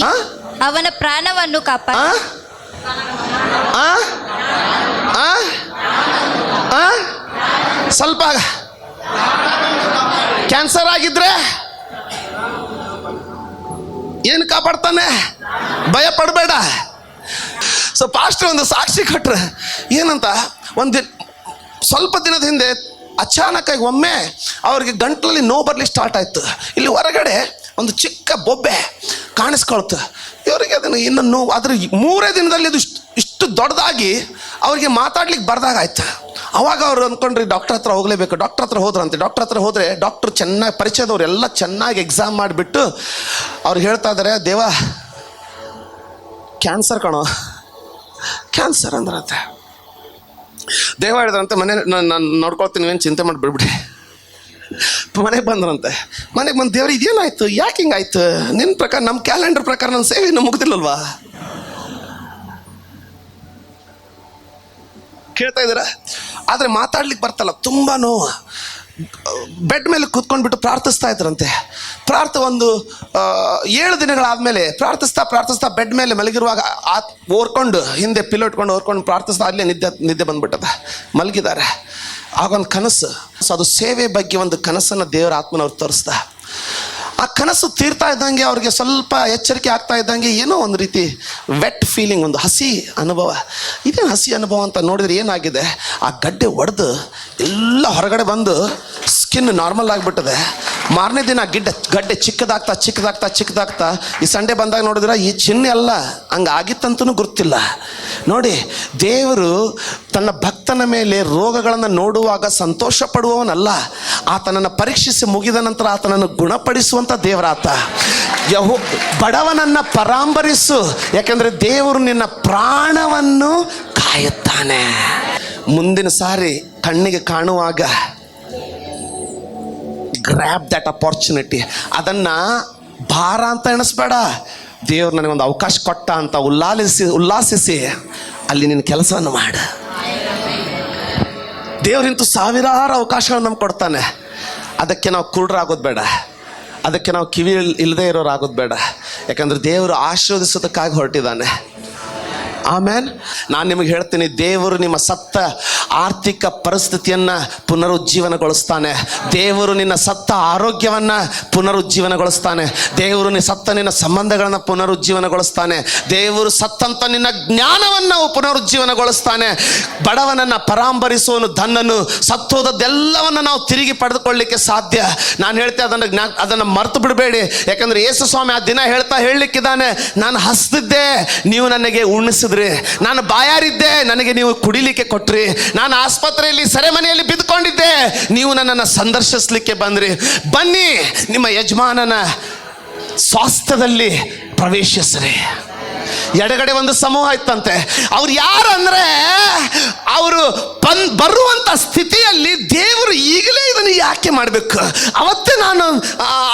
Speaker 1: ಸ್ವಲ್ಪ ಕ್ಯಾನ್ಸರ್ ಆಗಿದ್ರೆ ಏನು ಕಾಪಾಡ್ತಾನೆ, ಭಯ ಪಡಬೇಡ. ಸೊ ಪಾಸ್ಟರ್ ಒಂದು ಸಾಕ್ಷಿ ಕೊಟ್ರೆ ಏನಂತ, ಸ್ವಲ್ಪ ದಿನದ ಹಿಂದೆ ಅಚಾನಕ್ಕಾಗಿ ಒಮ್ಮೆ ಅವ್ರಿಗೆ ಗಂಟ್ಲಲ್ಲಿ ನೋವು ಬರಲಿಕ್ಕೆ ಸ್ಟಾರ್ಟ್ ಆಯ್ತು. ಇಲ್ಲಿ ಹೊರಗಡೆ ಒಂದು ಚಿಕ್ಕ ಬೊಬ್ಬೆ ಕಾಣಿಸ್ಕೊಳ್ತು. ಇವರಿಗೆ ಅದನ್ನು ಇನ್ನು ನೋವು, ಅದ್ರ 3 ದಿನದಲ್ಲಿ ಅದು ಇಷ್ಟು ದೊಡ್ಡದಾಗಿ ಅವ್ರಿಗೆ ಮಾತಾಡ್ಲಿಕ್ಕೆ ಬರ್ದಾಗಾಯ್ತು. ಅವಾಗ ಅವ್ರು ಅಂದ್ಕೊಂಡ್ರಿ ಡಾಕ್ಟರ್ ಹತ್ರ ಹೋಗಲೇಬೇಕು. ಡಾಕ್ಟರ್ ಹತ್ರ ಹೋದ್ರಂತೆ. ಡಾಕ್ಟರ್ ಹತ್ರ ಹೋದರೆ ಡಾಕ್ಟ್ರು ಚೆನ್ನಾಗಿ ಪರಿಚಯದವ್ರು ಎಲ್ಲ ಚೆನ್ನಾಗಿ ಎಕ್ಸಾಮ್ ಮಾಡಿಬಿಟ್ಟು ಅವ್ರು ಹೇಳ್ತಾ ಇದ್ದಾರೆ, ದೇವ ಕ್ಯಾನ್ಸರ್ ಕಣೋ, ಕ್ಯಾನ್ಸರ್ ಅಂದ್ರಂತೆ. ದೇವ ಹೇಳಿದ್ರಂತೆ, ನಾನು ನೋಡ್ಕೊಳ್ತೀನಿ, ಏನು ಚಿಂತೆ ಮಾಡಿ ಬಿಡ್ಬಿಡಿ. ಮನೆಗೆ ಬಂದ್ರಂತೆ. ಮನೆಗೆ ಬಂದು, ದೇವ್ರು ಇದೇನಾಯ್ತು, ಯಾಕೆ ಹಿಂಗಾಯ್ತು? ನಿನ್ನ ಪ್ರಕಾರ, ನಮ್ಮ ಕ್ಯಾಲೆಂಡರ್ ಪ್ರಕಾರ ನನ್ನ ಸೇವೆ ಇನ್ನೂ ಮುಗ್ದಿಲ್ಲಲ್ವಾ? ಕೇಳ್ತಾ ಇದ್ದೀರಾ? ಆದರೆ ಮಾತಾಡ್ಲಿಕ್ಕೆ ಬರ್ತಲ್ಲ, ತುಂಬ ನೋವು. ಬೆಡ್ ಮೇಲೆ ಕೂತ್ಕೊಂಡ್ಬಿಟ್ಟು ಪ್ರಾರ್ಥಿಸ್ತಾ ಇದ್ರಂತೆ. ಒಂದು 7 ದಿನಗಳಾದಮೇಲೆ ಪ್ರಾರ್ಥಿಸ್ತಾ ಬೆಡ್ ಮೇಲೆ ಮಲಗಿರುವಾಗ ಓರ್ಕೊಂಡು, ಹಿಂದೆ ಪಿಲ್ಲೋ ಇಟ್ಕೊಂಡು ಓರ್ಕೊಂಡು ಪ್ರಾರ್ಥಿಸ್ತಾ ಅಲ್ಲೇ ನಿದ್ದೆ ಬಂದ್ಬಿಟ್ಟದ. ಮಲಗಿದ್ದಾರೆ. ಆಗೊಂದು ಕನಸು, ಅದು ಸೇವೆ ಬಗ್ಗೆ ಒಂದು ಕನಸನ್ನು ದೇವರ ಆತ್ಮನವ್ರು ತೋರಿಸ್ದ. ಆ ಕನಸು ತೀರ್ತಾ ಇದ್ದಂಗೆ ಅವ್ರಿಗೆ ಸ್ವಲ್ಪ ಎಚ್ಚರಿಕೆ ಆಗ್ತಾ ಇದ್ದಂಗೆ ಏನೋ ಒಂದು ರೀತಿ ವೆಟ್ ಫೀಲಿಂಗ್, ಒಂದು ಹಸಿ ಅನುಭವ. ಇದೇನು ಹಸಿ ಅನುಭವ ಅಂತ ನೋಡಿದ್ರೆ ಏನಾಗಿದೆ, ಆ ಗಡ್ಡೆ ಒಡೆದು ಎಲ್ಲ ಹೊರಗಡೆ ಬಂದು ಸ್ಕಿನ್ ನಾರ್ಮಲ್ ಆಗಿಬಿಟ್ಟದೆ. ಮಾರನೇ ದಿನ ಗಡ್ಡೆ ಚಿಕ್ಕದಾಗ್ತಾ ಈ ಸಂಡೆ ಬಂದಾಗ ನೋಡಿದ್ರೆ ಈ ಚಿಹ್ನೆ ಅಲ್ಲ, ಹಂಗೆ ಆಗಿತ್ತಂತೂ ಗೊತ್ತಿಲ್ಲ. ನೋಡಿ, ದೇವರು ತನ್ನ ಭಕ್ತನ ಮೇಲೆ ರೋಗಗಳನ್ನು ನೋಡುವಾಗ ಸಂತೋಷ ಪಡುವವನಲ್ಲ, ಆತನನ್ನು ಪರೀಕ್ಷಿಸಿ ಮುಗಿದ ನಂತರ ಆತನನ್ನು ಗುಣಪಡಿಸುವಂಥ ದೇವರಾತ. ಬಡವನನ್ನು ಪರಾಂಬರಿಸು, ಯಾಕೆಂದರೆ ದೇವರು ನಿನ್ನ ಪ್ರಾಣವನ್ನು ಕಾಯುತ್ತಾನೆ. ಮುಂದಿನ ಸಾರಿ ಕಣ್ಣಿಗೆ ಕಾಣುವಾಗ ಗ್ರ್ಯಾಬ್ ದ್ಯಾಟ್ ಅಪಾರ್ಚುನಿಟಿ. ಅದನ್ನು ಭಾರ ಅಂತ ಎಣಿಸ್ಬೇಡ. ದೇವ್ರು ನನಗೊಂದು ಅವಕಾಶ ಕೊಟ್ಟ ಅಂತ ಉಲ್ಲಾಸಿಸಿ ಅಲ್ಲಿ ನಿನ್ನ ಕೆಲಸವನ್ನು ಮಾಡು. ದೇವರಿಂತೂ ಸಾವಿರಾರು ಅವಕಾಶಗಳು ನಮ್ಗೆ ಕೊಡ್ತಾನೆ. ಅದಕ್ಕೆ ನಾವು ಕುರುಡರಾಗೋದು ಬೇಡ, ಅದಕ್ಕೆ ನಾವು ಕಿವಿ ಇಲ್ಲದೆ ಇರೋರಾಗೋದು ಬೇಡ. ಯಾಕಂದರೆ ದೇವರು ಆಶೀರ್ವದಿಸೋದಕ್ಕಾಗಿ ಹೊರಟಿದ್ದಾನೆ. ಆಮೇಲೆ ನಾನು ನಿಮಗೆ ಹೇಳ್ತೀನಿ, ದೇವರು ನಿಮ್ಮ ಸತ್ತ ಆರ್ಥಿಕ ಪರಿಸ್ಥಿತಿಯನ್ನು ಪುನರುಜ್ಜೀವನಗೊಳಿಸ್ತಾನೆ. ದೇವರು ನಿನ್ನ ಸತ್ತ ಆರೋಗ್ಯವನ್ನು ಪುನರುಜ್ಜೀವನಗೊಳಿಸ್ತಾನೆ. ದೇವರು ನಿನ್ನ ಸಂಬಂಧಗಳನ್ನು ಪುನರುಜ್ಜೀವನಗೊಳಿಸ್ತಾನೆ. ದೇವರು ಸತ್ತಂತ ನಿನ್ನ ಜ್ಞಾನವನ್ನು ಪುನರುಜ್ಜೀವನಗೊಳಿಸ್ತಾನೆ. ಬಡವನನ್ನು ಪರಾಂಬರಿಸುವನು ಧನ್ಯನು. ಸತ್ತೋದದ್ದೆಲ್ಲವನ್ನು ನಾವು ತಿರುಗಿ ಪಡೆದುಕೊಳ್ಳಲಿಕ್ಕೆ ಸಾಧ್ಯ. ನಾನು ಹೇಳ್ತೇನೆ, ಅದನ್ನು ಮರೆತು ಬಿಡಬೇಡಿ. ಯಾಕಂದರೆ ಯೇಸು ಸ್ವಾಮಿ ಆ ದಿನ ಹೇಳಲಿಕ್ಕಿದ್ದಾನೆ, ನಾನು ಹಸ್ದಿದ್ದೆ, ನೀವು ನನಗೆ ಉಣಿಸಿದ್ರಿ. ನಾನು ಬಾಯಾರಿದ್ದೆ, ನನಗೆ ನೀವು ಕುಡಿಲಿಕ್ಕೆ ಕೊಟ್ರಿ. ನಾನು ಆಸ್ಪತ್ರೆಯಲ್ಲಿ ಸೆರೆಮನೆಯಲ್ಲಿ ಬಿದ್ದುಕೊಂಡಿದ್ದೆ, ನೀವು ನನ್ನನ್ನು ಸಂದರ್ಶಿಸಲಿಕ್ಕೆ ಬಂದ್ರಿ. ಬನ್ನಿ, ನಿಮ್ಮ ಯಜಮಾನನ ಸ್ವಾಸ್ಥ್ಯದಲ್ಲಿ ಪ್ರವೇಶಿಸ್ರಿ. ಎಡಗಡೆ ಒಂದು ಸಮೂಹ ಇತ್ತಂತೆ. ಅವ್ರು ಯಾರು ಅಂದರೆ, ಅವರು ಬರುವಂಥ ಸ್ಥಿತಿಯಲ್ಲಿ ದೇವರು ಈಗಲೇ ಇದನ್ನು ಯಾಕೆ ಮಾಡಬೇಕು, ಅವತ್ತೇ ನಾನು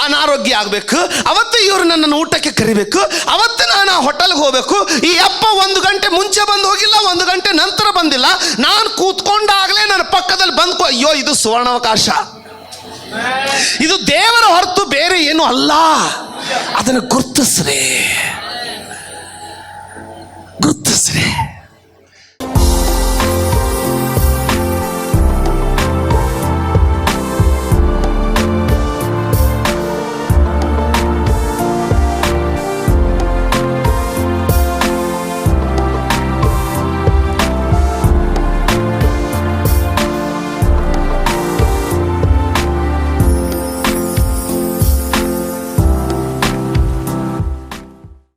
Speaker 1: ಅನಾರೋಗ್ಯ ಆಗಬೇಕು, ಅವತ್ತೇ ಇವರು ನನ್ನನ್ನು ಊಟಕ್ಕೆ ಕರಿಬೇಕು, ಅವತ್ತೇ ನಾನು ಹೋಟೆಲ್ಗೆ ಹೋಗಬೇಕು. ಈ ಅಪ್ಪ 1 ಗಂಟೆ ಮುಂಚೆ ಬಂದು ಹೋಗಿಲ್ಲ, 1 ಗಂಟೆ ನಂತರ ಬಂದಿಲ್ಲ, ನಾನು ಕೂತ್ಕೊಂಡಾಗಲೇ ನನ್ನ ಪಕ್ಕದಲ್ಲಿ ಬಂದು, ಅಯ್ಯೋ ಇದು ಸುವರ್ಣಾವಕಾಶ, ಇದು ದೇವರ ಹೊರತು ಬೇರೆ ಏನು ಅಲ್ಲ. ಅದನ್ನು ಗುರುತಿಸ್ರಿ.